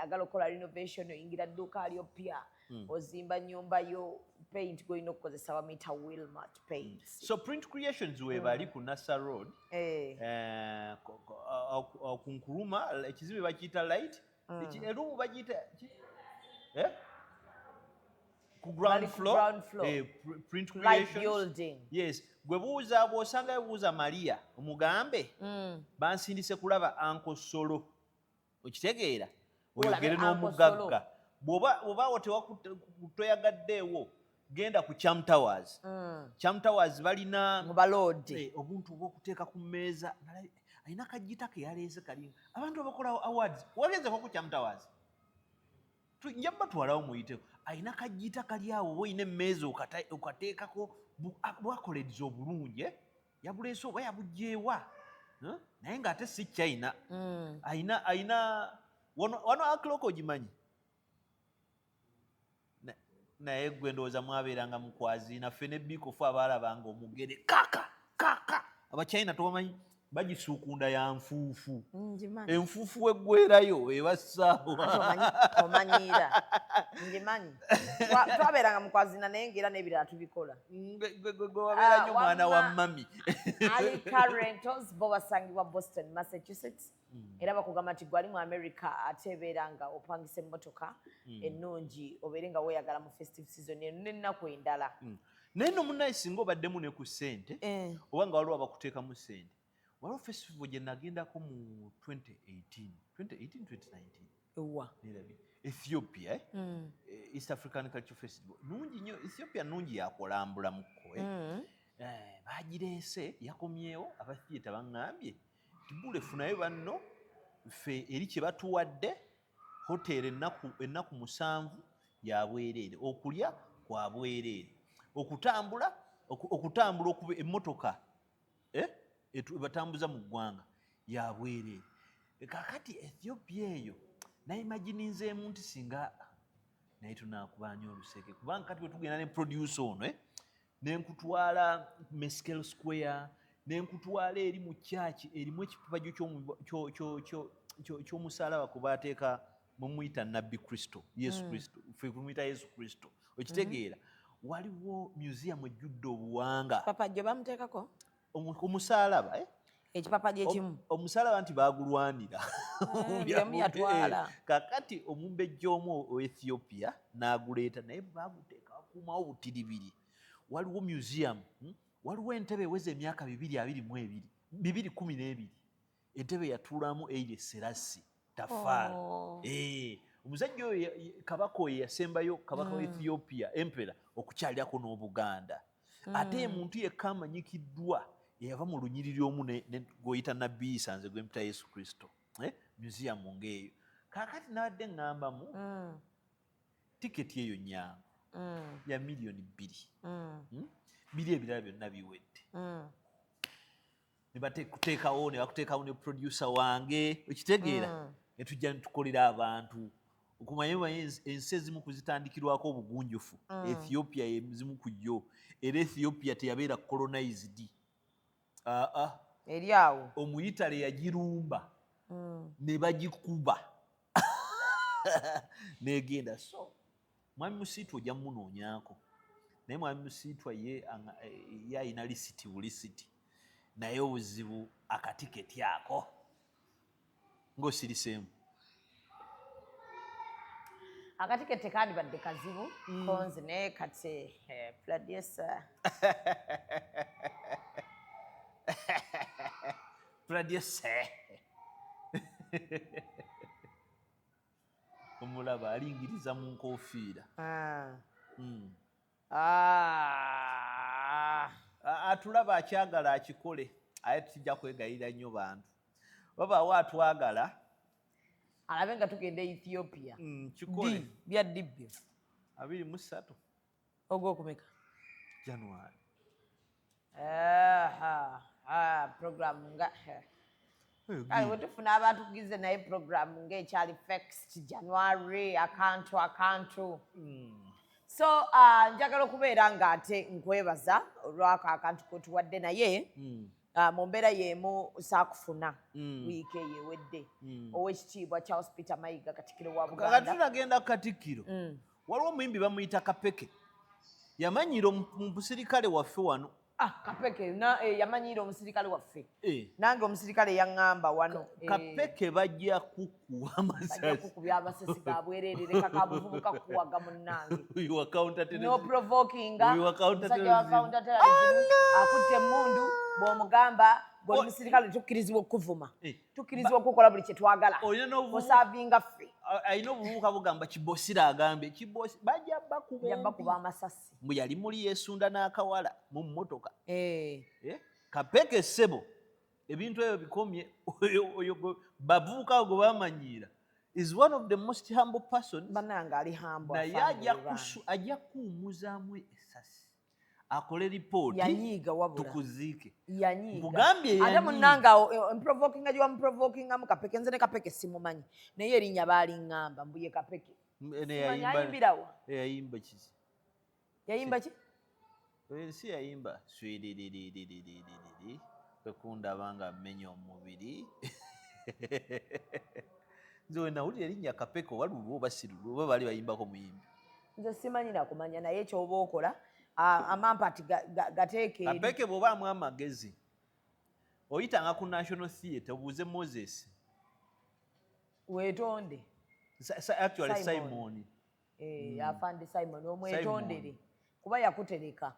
agala okukola renovation oyingira dduuka lyo ppya ozimba nnyumba yo paint gw'olina okukozesa bamuyita Wilmart Paints so print creations webali ku Nassa Road ku Nkuruma ekizimbe bakiyita light erumu bagiyita ku ground floor print creations yes gwe buuza bw'osanga buuza Maria omugambe bansindise kulaba Uncle Solo okitegeera oyogere n'omugagga bw'oba toyagaddeewo genda ku Cham Towers Cham Towers balina obuntu obw'okuteeka ku mmeeza alina kajjita ke yaleese kali abantu abakola awards wagenzeko ku Cham Towers nja batwalawo muyiteko alina kajjita kali awo oba olina emmeeza okateekako bwakolediza obulungi yabuleese oba yabugjeewa naye ng'ate si China ayina wano akiloko ogimanyi naye gwe ndowooza mwabeeranga mukwazi naffe ne bikofu abaalabanga omugere kaka abachina tobamanyi bagisuukunda ya nfuufu enfuufu weggwerayo ebassaawa omanyiira ngimanyi twabeeranga mukwazina naye ngaera n'ebirala tubikola wabeera nnyo mwana wa mami Alika Rentals bo basangibwa Boston, Massachusetts era bakugamba nti gwali mu America ate ebeera nga opangisa emmotoka ennungi obeere nga weeyagala mu festive season eno n'ennaku endala naye nno munnaye singa obaddemu ne ku ssente oba nga waliwo abakuteekamu ssente waliwo festival gye nagendako mu 2018-2019 Ethiopia East African Culture Festival nungi nnyo Ethiopia nungi yakulambulamuko bagireese yakomyewo abatheatre baŋŋambye tibule funayo banno ffe eri kye batuwadde hoteri ennaku 7 ya bwereere okulya kwa bwereere okutambula okuba emmotoka batambuza mu ggwanga ya bwereere kakati Ethiopia eyo nayimagininzeemu nti singa naye tunaakubanya oluseke kubanga kati bwe tugenda ne producer ono nenkutwala Meskel Square nenkutwala eri mu kyaki erimu ekipapajjo ky'omusalaba ku baateeka mumuyita nabbi Kristo Yesu Kristo ffe kumuyita Yesu Kristo okitegeera waliwo museum ejjudde obuwanga papajjo bamuteekako omusalaba ekipapajjo ekimu omusalaba nti baagulwanira yatwala kakati omumbejja omu o Ethiopia n'aguleeta naye baaguteeka bakuumawo butiribiri waliwo museum waliwo entebe eweza emyaka 212 entebe yatuulamu Haile Selassie tafaala omusajja oyo kabaka oyo yasembayo kabaka wa Ethiopia empera okukyalirako n'Obuganda ate omuntu yekka amanyikiddwa yava mu lunyiriri omu gw'oyita nabbi Isa nze gwempita Yesu Kristo museum ng'eyo kaakati nabadde ŋŋambamu tiketi eyo nyangu ya million 2 biri ebirala byonna biwedde ne bakuteekawo ne producer wange okitegeera ne tujja ne tukolera abantu okumanya ensi ezimu kuzitandikirwako obugunjufu Ethiopia ezimu kujjo era Ethiopia teyabeera colonized eri awo omuyitale yagirumba ne bagikuba negenda so mwami Musiitwa ojja mmunoonyaako naye mwami Musiitwa ye ayina lisiti bulisiti naye obuzibu akatiketi ako ng'osiriseemu akatiketi kandibadde kazibu konzi naye kati producer omulaba alingiriza mu nkofiira. Atulaba akyagala akikole aye tujja kwegayirira nnyo bantu babaawo atwagala alabe nga tugenda Ethiopia kikole bya dibbyo 23 ogwokumeka January. Program nga kale wetufuna abantu kugize naye program ng'ekyali fixed January akantu so njagala okubeera nga ate nkwebaza olwako akantu kotuwadde naye mu mbeera y'emu saakufuna wiiki eyo ewedde ow'ekitiibwa Charles Peter Mayiga Katikkiro wa Buganda. Kakati tunagenda ku Katikkiro waliwo omuyimbi bamuyita Kapeke yamanyiira omusirikale waffe wano. Kapeke yamanyiira omusirikale waffe nange omusirikale yaŋŋamba wano Kapeke bajja kukuwa amasasi kukubya amasasi ga bwereere kakabuvubuka kukuwaga munnange no provoking musajja wa counter terrorism akutte emmundu bw'omugamba bw'oli musirikale tukkirizibwa okuvuma tukkirizibwa okukola buli kye twagala osaavinga ffe alina obuvubuka bugamba Kibosira agambye Kibosi bajja bakuba amasasi mbu yali muli yeesunda n'akawala mu mmotoka. Kapeke ssebo ebintu ebyo bikomye oyo bavubuka gwe bamanyiira is one of the most humble person bannange ali humble naye ajja kuwummuzaamu essasi akole ripooti yanyiiga wabula tukuziike bugambye ate munnanga mprovokinga gye wamuprovokingamu Kapeke nze ne Kapeke simumanyi naye erinnya baaliŋŋamba mbu ye Kapeke yayimbirawa yayimba kiki yayimba ki si yayimba swiririririririri kwekundaba nga mmenya omubiri nze we nawulira erinnya Kapeke oba lulwo oba si lulwo oba baali bayimbako muyimbi nze simanyi nakumanya naye ekyoba okola amampati gateeke eri. Kapeke bw'obaamu amagezi oyitanga ku National Theatre obuuze Moses weetonde actually Simon afande Simon omwetondere kuba yakutereka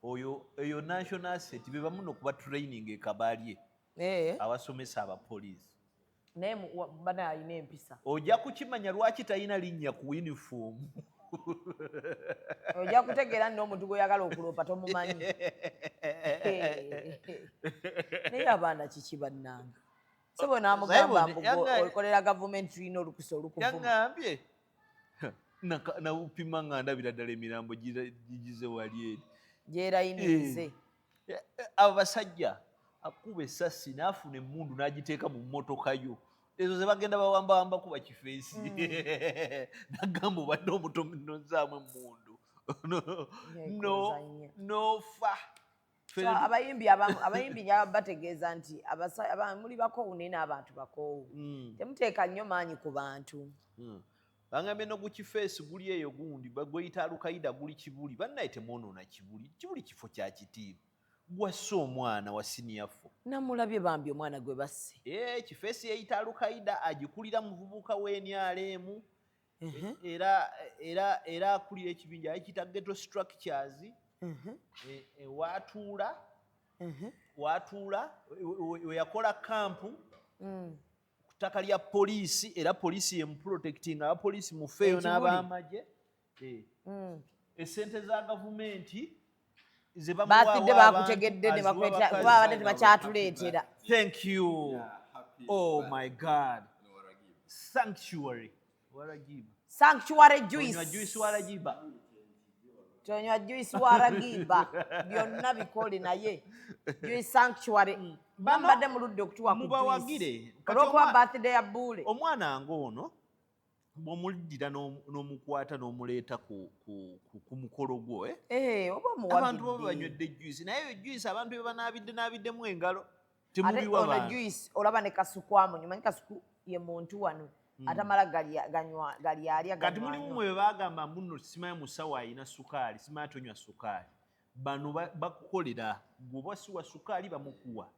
oyo National Asset be bamu n'okuba training ekabalye abasomesa abapoliisi naye bana alina empisa ojja kukimanya lwaki talina linnya ku uniform ojja kutegeera n'omuntu gw'oyagala okuloopa tomumanyi naye abaana kiki bannanga sobo n'amugamba okolera gavumenti tulina olukusa olukuvuma yaŋŋambye nawupima nga ndabira ddala emirambo gigize wali eri gyerayinirize abo basajja akuba essasi n'afuna emmundu n'agiteeka mu mmotoka yo ezo ze bagenda bawambawambaku bakifeesi nagamba obadde omutomi nozaamu emmundu nofa abayimbi nyaba bategeeza nti muli bakoowu naye n'abantu bakoowu temuteeka nnyo maanyi ku bantu bangambye no ku kifeesi guli eyo gundi bagweyita Al-Qaeda guli Kibuli bannaye temwonoona Kibuli kifo kya kitiibwa gwasse omwana wa siniyafo namulabye bambi omwana gwe basse kifeesi yeyita Al-Qaeda agikulira muvubuka w'NRM era akulira ekibinja ayekita Ghetto Structures watuula weyakola kampu ku ttaka lya poliisi era poliisi yemuprotecting abapoliisi mufeeyo n'abamagye esente za gavumenti basidde bakutegedde ne bakweta kuba abadde tebakyatuleetera. Thank you. Oh my God. Sanctuary. Waragiba. Sanctuary juice. Tonywa juice waragiba. Tonywa juice waragiba. Byonna bikole naye. Juice sanctuary. Bambadde muludde okutuwa ku juice. Mubawagire. Olwokuba birthday ya Buule. Omwana ng'ono bw'omuliddira n'omukwata n'omuleeta ku mukolo gwo oba muwagidde abantu bo banywedde juice naye eyo juice abantu be banaabiddemu engalo temubiwa bantu ate juice olaba ne kasukwamu nyimanyi kasuku ye muntu wano atamala galyalya kati mulimu mwe bagamba muno simanyi musawo ayina sukaali simanyi tonywa sukaali bano bakukolera gwoba siwa sukaali bamukuwa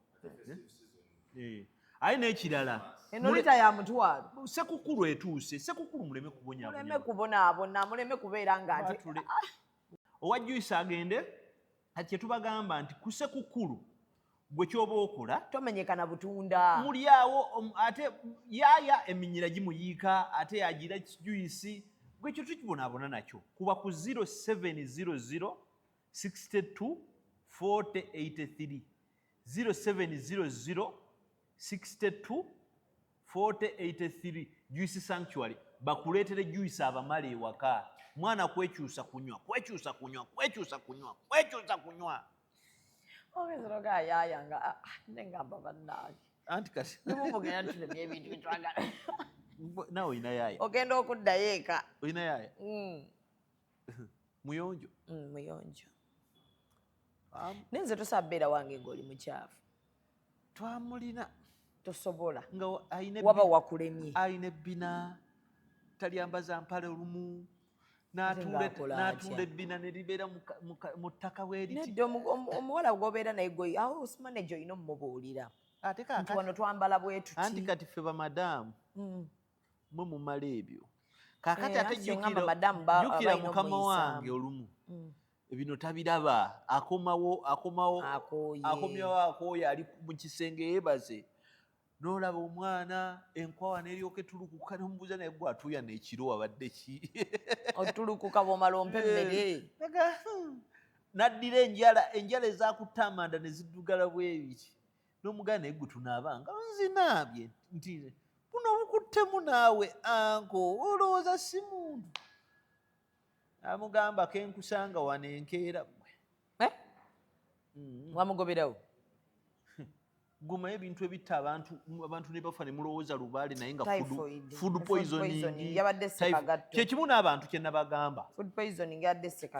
aye n'ekirala eno lita ya mutwalo sekukulu etuuse sekukulu muleme kubonaabona muleme kubeera nga ati owa juice agende ati kyetubagamba nti ku sekukulu gwe kyoba okola tomenyeka na butunda muli awo ate yaaya eminyira gimuyiika ate yagira juice gwe kyo tukibonaabona nakyo kuba ku 0700 62 40 83 0700 62 40 83 juice sanctuary bakuleetere juice abamala ewaka mwana kwekyusa kunywa ogezeroga yayanga nengamba bannange anti kasi nimumugenda tulemye ebintu bitwagala nawe olina yaaya ogenda okuddayo eka olina yaaya muyonjo muyonjo nenze tosabeera wange ng'oli mukyafu twamulina tosobola nga waba wakulemye ayina ebbina talyambaza mpale olumu n'atunda ebbina ne libeera mu ttaka weeriti nedda omuwala gwobeera naye gwe awo osimanejo olina omumubuulira ate nti wano twambala bwe tuti anti kati ffe bamadaamu mwe mumala ebyo kaakati ate jjukira mukama wange olumu bino tabiraba akomyawo akooye ali mu kisenge yeebaze n'olaba omwana enkwawa n'eryoka etulukuka n'omubuuza naye gwe atuuya n'ekiro wabadde ki otulukuka bw'omala ompa emmere n'addira enjala ezakutta amanda ne ziddugala bwebiti n'omugana naye gwe tunaabanga nzinaabye nti buno bukuttemu naawe anko olowooza si muntu amugamba kenkusanga wano enkeera wamugoberawo gumayo ebintu ebitta abantu ne bafa ne mulowooza lubaale naye nga food poisoning kyekimu n'abantu kye nabagamba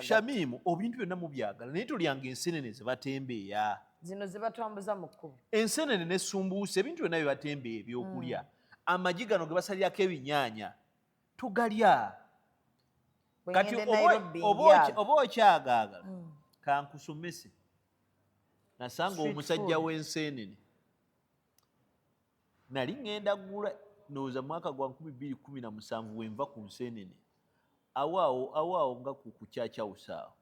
Shamimu ebintu byonna mubyagala naye tolyanga ensenene ze batembeeya zino zibatambuza mu kkubo ensenene n'essumbuusa ebintu byonna bye batembeeya ebyokulya amagi gano ge basalirako ebinyaanya tugalya kati oba okyagaagala kankusomese nasanga omusajja w'ensenene nali ŋŋenda gula ndowooza mwaka gwa 2017 wenva ku nsenene awaawo nga ku kyakyawusaawo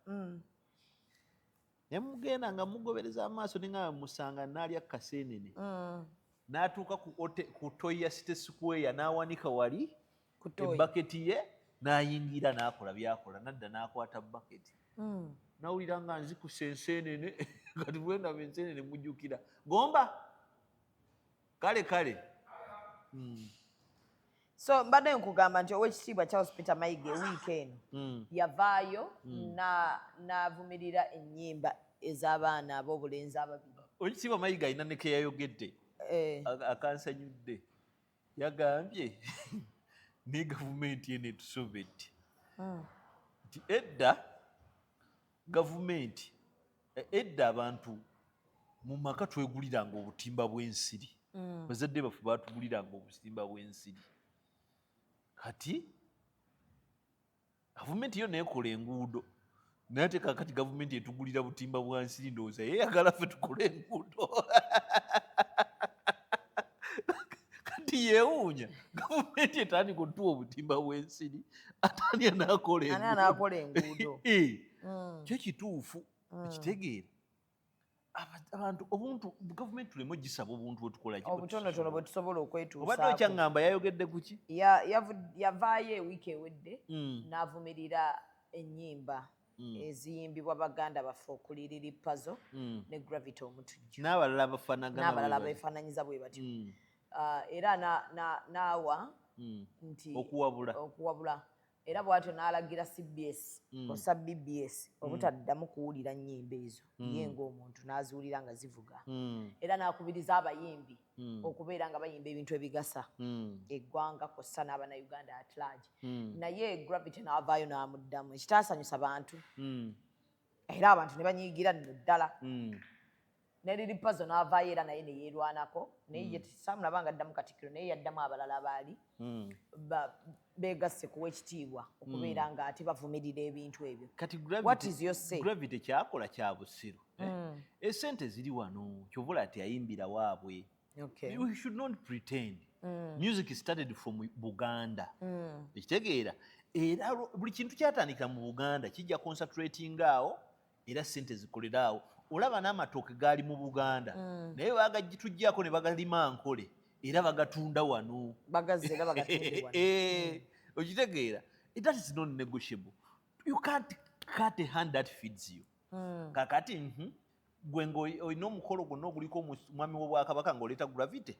ne mugenda nga mugobereza amaaso ne nga musanga naalya kasenene n'atuuka ku toya city square n'awanika wali ebaketi ye n'ayingira n'akola byakola nadda n'akwata baketi nawulira nga nzikusa ensenene kati bwendaba ensenene mujjukira gomba kale so mbadde nkugamba nti owekitiibwa Charles Peter Mayiga ewiiki eno yavaayo n'avumirira ennyimba ez'abaana ab'obulenzi ababiri owekitiibwa Mayiga alina ne ke yayogedde akansanyudde yagambye ne gavumenti eno etusobedde nti edda abantu mu maka tweguliranga obutimba bw'ensiri bazadde baffe baatuguliranga obutimba bw'ensiri kati gavumenti yo neekola enguudo naye ate kakati gavumenti etugulira butimba bwa nsiri ndowooza yeeyagala ffe tukole enguudo kati yeewuunya gavumenti etandika otuwa obutimba bw'ensiri atani anaakola enguudo kyo kituufu ekitegeera abantu obuntu gavumenti tuleme gisaba obuntu bwetukola obutonotono bwe tusobola okwetuusaako obadde okyaŋŋamba yayogedde ku ki yavaayo ewiiki ewedde n'avumirira ennyimba eziyimbibwa baganda baffe okuli Lily Puzzle ne Gravity Omutujju n'abalala beefaananyiza bwe batyo era n'awa nti okuwabula era bw'atyo n'alagira CBS osa BBS obutaddamu kuwulira nnyimba ezo ye ng'omuntu n'aziwulira nga zivuga era n'akubiriza abayimbi okubeera nga bayimba ebintu ebigasa eggwanga kw'ossa n'abannayuganda at large naye Gravity n'avaayo n'amuddamu ekitaasanyusa bantu era abantu ne banyiigira nno ddala ne Lily Puzzle n'avaayo era naye ne yeerwanako naye saamulaba nga addamu Katikkiro naye yaddamu abalala baali beegasse kuwa ekitiibwa okubeera nga ate bavumirira ebintu ebyo what is your say Gravity kyakola kya busiru esente ziri wano kyovula ati ayimbira waabwe we should not pretend music started from Buganda ekitegeera era buli kintu kyatandika mu Buganda kijja concentrating awo era sente zikolera awo olaba n'amatooke gaali mu Buganda naye bagagitujjako ne bagalima nkole era bagatunda wano bagazze era bagatunde wano. okitegeera that is non negotiable. You can't cut a hand that feeds you. Kakati gwe ng'olina omukolo gwonna oguliko omwami w'obwakabaka ng'oleeta gravity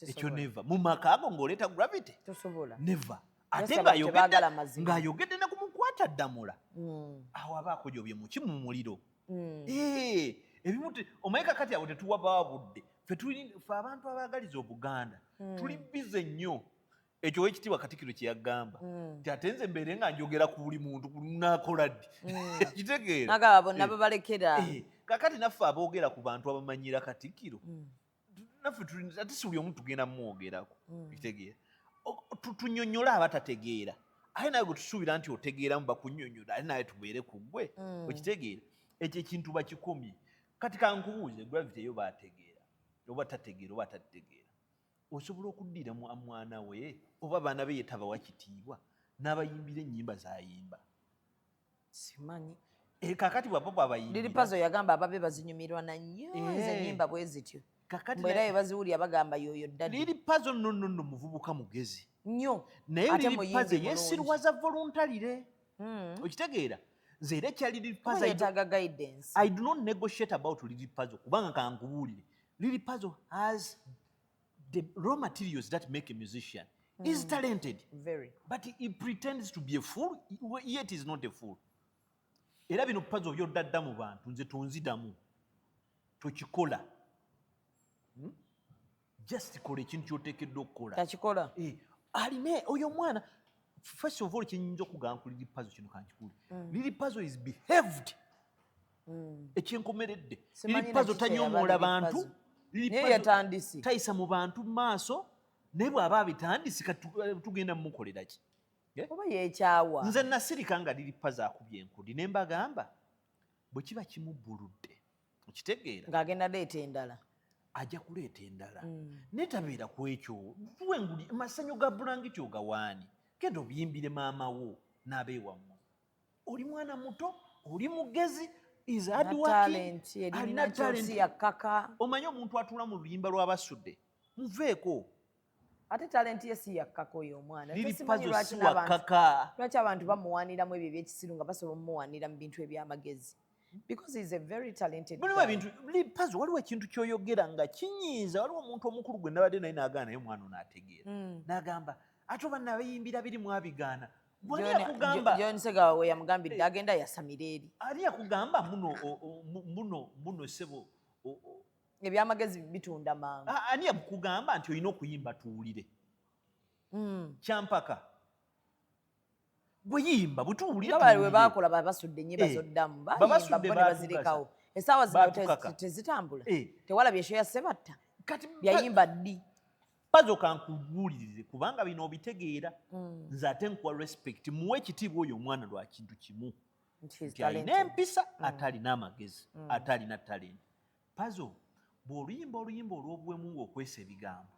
ekyo never mu maka ago ng'oleeta gravity tosobola never ate ng'ayogedde ne ku mukwata ddamula awo aba akujobye mu ki mu muliro ebimu omanyi kakati awo tetuwa baabudde ffe abantu abaagaliza Obuganda tuli bize nnyo ekyo w'ekitiibwa Katikkiro kye yagamba nti ate nze mbeere nga njogera ku buli muntu naakola ddi kitegeera nagaba bonna babalekera kakati naffe aboogera ku bantu abamanyira Katikkiro naffe ate si buli omu tugenda mumwogerako kitegeera tunyonnyola abatategeera aye naye gwe tusuubira nti otegeeramu bakunnyonnyola ate naye tubeere ku ggwe okitegeera ekyo ekintu bakikomye kati kankubuuze gravity eyo baategeera oba tategeera oba tategeera osobola okuddira mwana we oba abaana be yetabawa kitiibwa n'abayimbira ennyimba z'ayimba simanyi kakati bwapa bwabayimbira liri pazo yagamba ababe bazinyumirwa na nnyo ennyimba bwe zityo mbwera ye baziwulya bagamba yoyo ddadde liri pazo nno muvubuka mugezi nnyo naye liri pazo yesirwaza voluntarire okitegeera nze era ekyali liri pazo yetaaga guidance. I do not negotiate about liri pazo kubanga kankubuulire liri pazo has the raw materials that make a musician. He's talented. Very. But he pretends to be a fool, yet he's not a fool. Era bino pazo by'odadda mu bantu nze tonzidamu tokikola just kola ekintu ky'oteekeddwa okukola takikola alime oyo omwana first of all kyenyinza okugamba ku liri pazo kino kankikuli liri pazo is behaved ekyenkomeredde liri pazo tanyomoola bantu yatandisi tayisa mu bantu mu maaso naye bw'aba abitandisi tugenda mumukolera ki oba yekyawa nze nasirika nga liri pazo akubye enkudi ne mbagamba bwe kiba kimubbuludde okitegeera ng'agenda leeta endala ajja kuleeta endala naye tabeera ku ekyo tuwe engudi masanyo ga bulangiti ogawaani genda obiyimbire maama wo n'abeewammwe oli mwana muto oli mugezi alina talenti yakkaka omanyi omuntu atuula mu luyimba lw'abasudde muveeko ate talenti ye si yakkaka oyo omwana liri pazo si wakkaka lwaki abantu bamuwaaniramu ebyo ebyekisiru nga basobola omumuwaanira mu bintu eby'amagezi because he's a very talented mulimu ebintu liri pazo waliwo ekintu ky'oyogera nga kinyiiza waliwo omuntu omukulu gwe nabadde naye n'agaana naye omwana onaategeera n'agamba ate oba nabayimbira biri mwabigaana John Sega we yamugambidde agenda yasamira eri ani yakugamba muno sebo ebyamagezi bitunda mangu ani yakugamba nti olina okuyimba tuwulire kyampaka bwe yimba bwe tuwulire bwe baakola basudde ennyimba zoddamu bayimba bo ne bazirekawo essaawa zino tezitambula tewalabye esho ya Sebatta byayimba ddi pazo kankubuulirire kubanga bino obitegeera nze ate nkuwa respect muwe ekitiibwa oyo omwana lwa kintu kimu nti alina empisa ate alina amagezi ate alina talenti pazo bw'oluyimba olw'obuwemu ng'okwesa ebigambo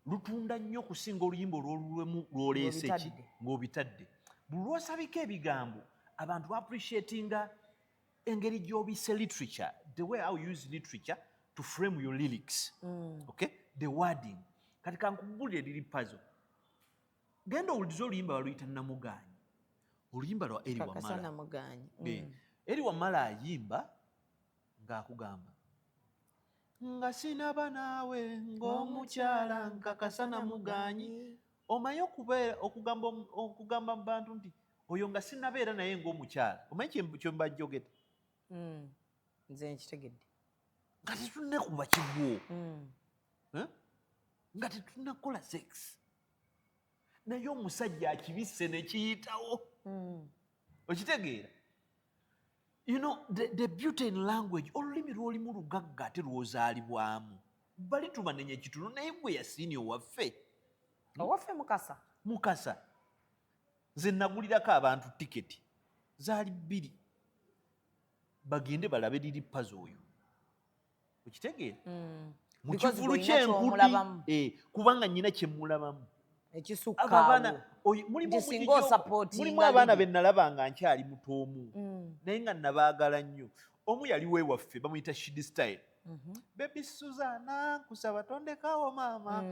lutunda nnyo okusinga oluyimba olw'oluwemu lw'oleese ki ng'obitadde buli lw'osabika ebigambo abantu baappreciatinga engeri gy'obise literature the way how you use literature to frame your lyrics okay the wording kati kankubulire liri pazo genda owulize oluyimba baluyita Namugaanyi oluyimba lwa Eri Wamala ayimba ng'akugamba nga sinaba naawe ng'omukyala nkakasa Namugaanyi omanyi okugamba mu bantu nti oyo nga sinabeera naye ng'omukyala omanyi kyembajjogeta nze nkitegedde nga tetunnekuba kigwo nga tetunnakola sex naye omusajja akibisse ne kiyitawo okitegeera you know the beauty in language olulimi lw'olimu lugagga ate lw'ozaalibwamu bali tubanenya ekitono naye gwe yasiini owaffe mukasa nze nagulirako abantu tiketi zaali 2 bagende balabe liri pazo oyo okitegeera mu kivulu ky'enkudi kubanga nnyina kyemmulabamu mulimu abaana be nalaba nga nkyali muto omu naye nga nabaagala nnyo omu yali wewaffe bamuyita Shidi Style. Baby Suzana kusaba tondekawo maama.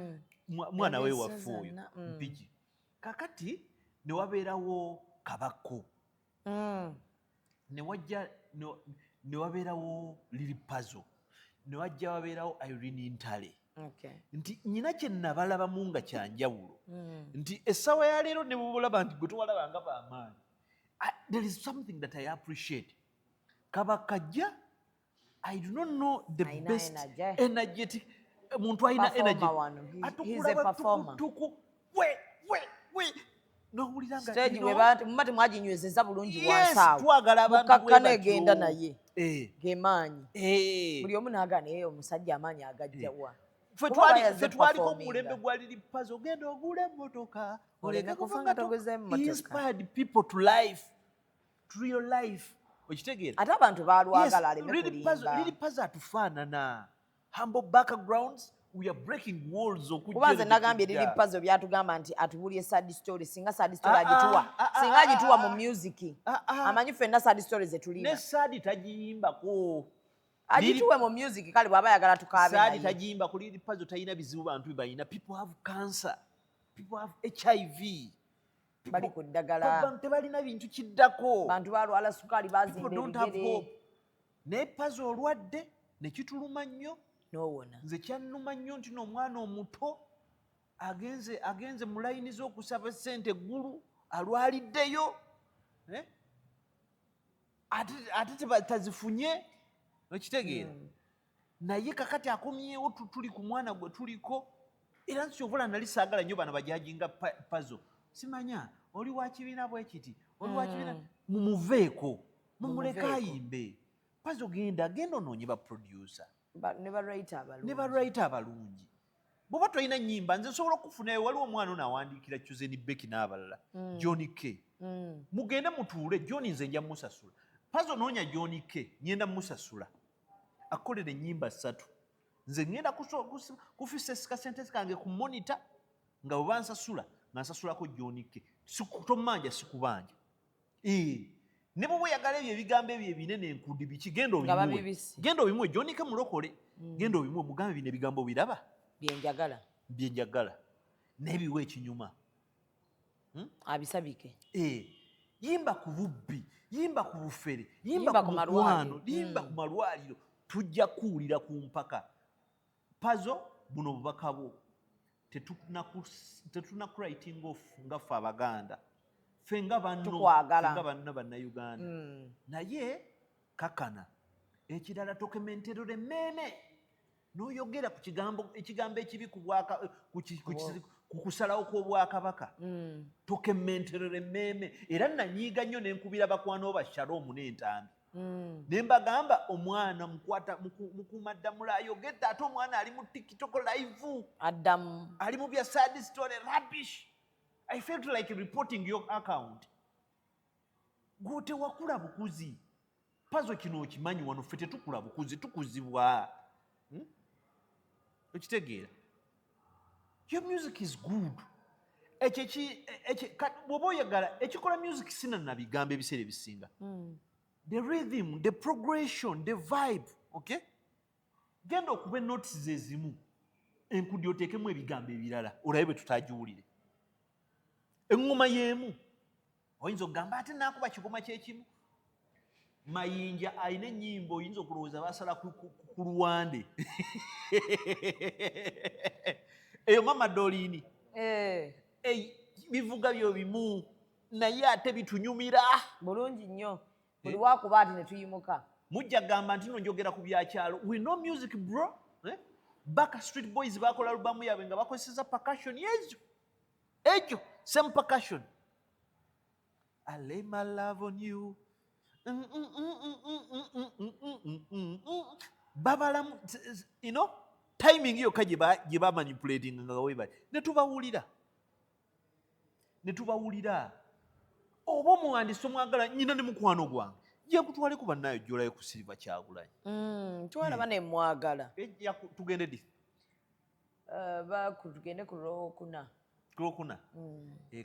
Mwana wewaffe oyo mpigi. Kakati ne wabeerawo Kabako. Ne wabeerawo Lily Puzzle. Ne wajja wabeerawo Irene Ntale. Nti nyina kye nabalabamu nga kyanjawulo. Nti essaawa ya leero ne bubulaba nti gwe towalaba nga b'amaanyi. There is something that I appreciate. Kabakajja, I do not know the best energetic. Muntu alina energy. He's a performer. We. N'owulira nga stage we bantu mumati mwajinywezeza bulungi wansaawo. Twagala abantu mukakkana egenda naye. Gemaanyi. Buli omu n'agaana naye omusajja amaanyi agajjawa. Ffe twaliko mulembe gwa Lily Puzzle ogenda ogula emmotoka. Oleka kufanga togeze emmotoka. Inspired people to life. To real life. Okitegeera? Ate abantu baalwagala aleme kulimba. Lily Puzzle atufaanana. Humble backgrounds. We are breaking walls okujja. Kubanze nagambye Lily Puzzle byatugamba nti atubulye sad story singa sad story agituwa. Singa agituwa mu music. Amanyi ffenna sad stories etulina. Ne sad tagiyimbako. Agituwe mu music kale bw'aba ayagala tukaabe naye. Sad tagiyimbako. Lily Puzzle talina bizibu bantu balina. People have cancer. People have HIV. Bali ku ddagala. Tebalina bintu kiddako. Bantu balwala sukaali bazimba ebigere. Naye Puzzle olwadde ne kituluma nnyo. N'owona. Nze kyannuma nnyo nti n'omwana omuto agenze mu layini z'okusaba ssente eggulu alwaliddeyo ate tazifunye okitegeera. Naye kakati akomyewo tuli ku mwana gwe tuliko era nsobola nali saagala nnyo bano bajajinga Puzzle. Simanya oli wa kibiina bwe kiti oli wa kibiina mumuveeko mumuleke ayimbe. Puzzle genda onoonye ba producer. Ne ba writer abalungi. Bw'oba tolina nnyimba nze nsobola okufunayo waliwo omwana ono awandiikira Chuzeni Becky n'abalala. Johnny K. Mugende mutuule John nze nja musasula. Puzzle noonya Johnny K nyenda musasula. Akolera ennyimba 3. Nze ngenda kufisa kasente kange ku monitor nga bwe bansasula nga nsasulako Johnny K. Tomanja sikubanja. Ne bwe oyagala ebyo ebigambo ebyo ebinene enkudi biki genda obimuwe Johnny K mulokole. Genda obimuwe mugambe bino ebigambo biraba byenjagala n'ebiwa ekinyuma abisabike. Yimba ku bubbi, yimba ku bufere, yimba ku malwaliro, yimba ku malwaliro. Tujja kuwulira ku mpaka. Puzzle buno bubaka bwo tetuna writing off nga ffe Abaganda. Ffe nga banno Bannayuganda. Naye kakana ekirala tokementerere emmeeme n'oyogera ku ekigambo ekibi ku kusalawo kw'Obwakabaka. Tokementerere emmeeme era nanyiiga nnyo ne nkubira bakwano ba Shalom n'entambi. Ne mbagamba omwana mukuumaddamula ayogedde ate omwana ali mu TikTok live addamu ali mu bya sad story rubbish. I felt like reporting your account. Gote wakula bukuzi. Puzzle kino okimanyi wano ffe tetukula bukuzi tukuzibwa. Okitegeera? Your music is good. Bw'oba oyagala ekikola music sina na bigambo ebiseera ebisinga. The rhythm, the progression, the vibe, okay? Genda okuba notices ezimu enkudi oteekemu ebigambo ebirala olabe bwe tutagiwulire. Engoma y'emu oyinza okugamba ate naakuba kigoma kyekimu. Mayinja alina ennyimba oyinza okulowooza basala ku luwande. Eyo Mama Dolini bivuga byo bimu naye ate bitunyumira bulungi nnyo. Buli wakuba ati ne tuyimuka. Mujja gamba nti njogera ku byakyalo. We know music bro. Baka Street Boys bakola alubamu yaabwe nga bakozesa percussion ejo same percussion. I lay my love on you. Babalamu, you know, timing yokka gye bamanipulating nga webali. Ne tubawulira. Oba omuwandiisi omwagala nnyina ne mukwano gwange gye nkutwale ku bannayo gy'olayo ku Silver Kyagulanyi. Twalaba ne mwagala. Tugende ddi? Tugende ku Lwokuna. Ku Lwokuna?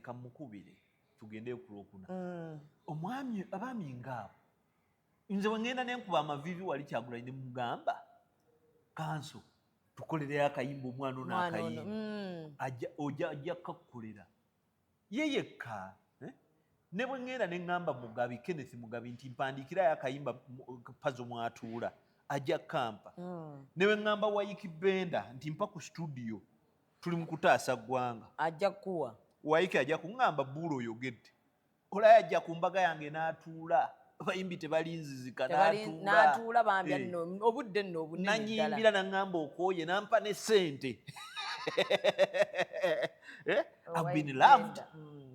Kamukubire tugende ku Lwokuna. Abaami ng'abo nze wengenda nenkuba amavivi wali Kyagulanyi ne mugamba kanso tukolereyo akayimba omwana ono akayimba ajja kakukolera ye yekka ne bwe ngenda ne ŋŋamba Mugabi Kenneth Mugabi nti mpandiikirayo akayimba Pazo Mwatuula ajja kampa ne bwe ŋŋamba Waiki Benda nti mpa ku studio tuli mu kutaasa ggwanga ajja kuwa Waiki ajja kuŋŋamba Buulo oyogedde olayo ajja ku mbaga yange n'atuula bayimbi tebalinzizika n'atuula bambya nno obudde nno obunene nanyimbira naŋŋamba okooye nampa ne ssente I've been loved.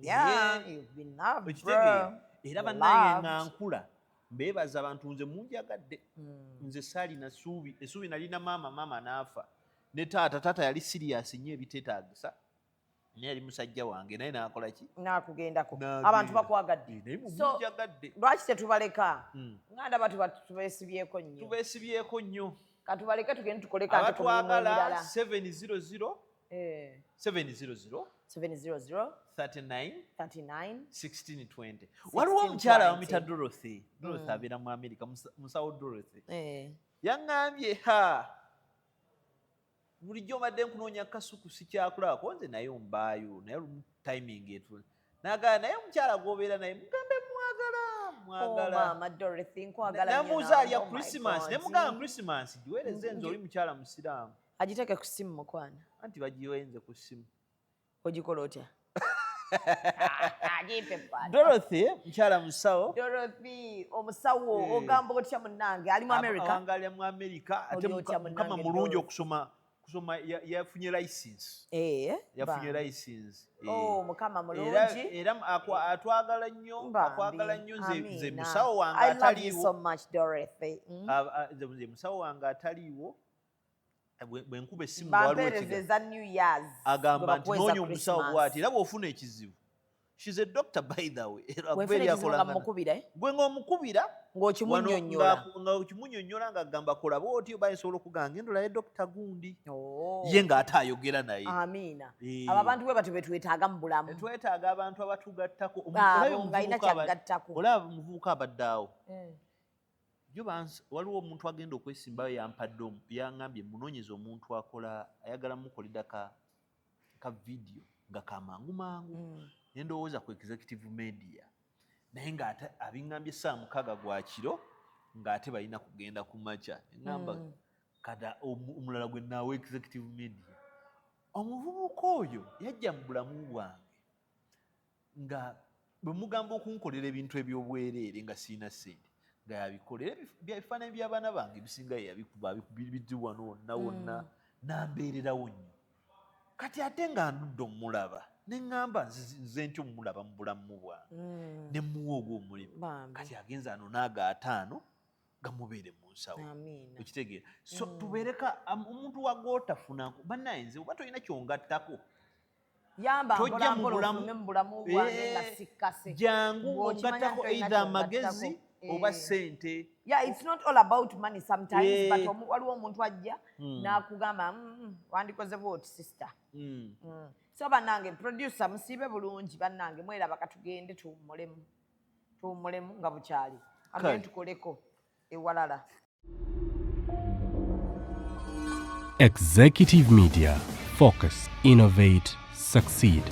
Yeah, you've been loved, bro. Era bannange nga nkula mbeebaza abantu nze munjagadde nze saalina ssuubi essuubi nalina maama n'afa ne taata yali siriasi nnyo ebiteetaagisa naye yali musajja wange naye n'akola ki n'akugendako abantu bakwagadde naye munjagadde lwaki tetubaleka nga ndaba tubeesibyeko nnyo katubaleke tugende tukole abatwagala 700 700 39 1620 waliwo omukyala bamuyita Dorothy abeera mu America musawo Dorothy yaŋŋambye bulijjo mbadde nkunoonya kasuku sikyakulabako nze naye mbaayo naye lumu timing etu nagala naye omukyala gwobeera naye mugambe namuuza alya Christmas ne mugamba Christmas giweereze nze oli mukyala musiraamu agiteeke ku ssimu mukwana anti bagiwenze ku ssimu ogikola otya Dorothy mukyala musawo Dorothy omusawo ogamba otya munnange ali mu America ali mu America ate mukama mulungi okusoma yafunye license mukama mulungi era atwagala nnyo nze musawo wange musawo wange ataliiwo bwe nkuba essimu agamba nti noonya omusawo bw'ati era bw'ofuna ekizibu she's a doctor by the way gwe ng'omukubira ng'okimunnyonnyola ng'agamba kola bw'oti oba nsobola okugamba ngenda olaye dokita gundi ye ng'ate ayogera naye amiina abo abantu bwe batyo betwetaaga mu bulamu twetaaga abantu abatugattako ng'alina kyagattako olaba omuvubuka abadde awo waliwo omuntu agenda okwesimbayo yampadde yaŋŋambye munoonyeza omuntu akola ayagala mukolera ka vidiyo nga kamangu mangu nendowooza ku executive media naye ng'ate abiŋŋambye 6 gwa kiro ng'ate balina kugenda ku makya eŋŋamba kada omulala gwe naawe executive media omuvubuka oyo yajja mu bulamu bwange nga bwe mugamba okunkolera ebintu eby'obwereere nga siina ssente nga yabikolera ebifaananyi by'abaana bange ebisingayo yabikuba biddibwa wonna nambeererawo nnyo kati ate nga ndudde omulaba neŋŋamba nze ntyo omulaba mu bulamu bwange ne muwa ogw'omulimu kati agenza ano naaga 5 gamubeere mu nsawo okitegeera so tubeereka omuntu wagootafunako bannaye nze oba tolina kyongattako tojja mu bulamu bwange nga sikkase jangu ogattako either amagezi oba ssente it's not all about money sometimes but waliwo omuntu ajja n'akugamba wandikoze bwoti sister so bannange producer musiibe bulungi bannange mweraba katugende tuwummulemu nga bukyali agende tukoleko ewalala. Executive Media. Focus, innovate, succeed.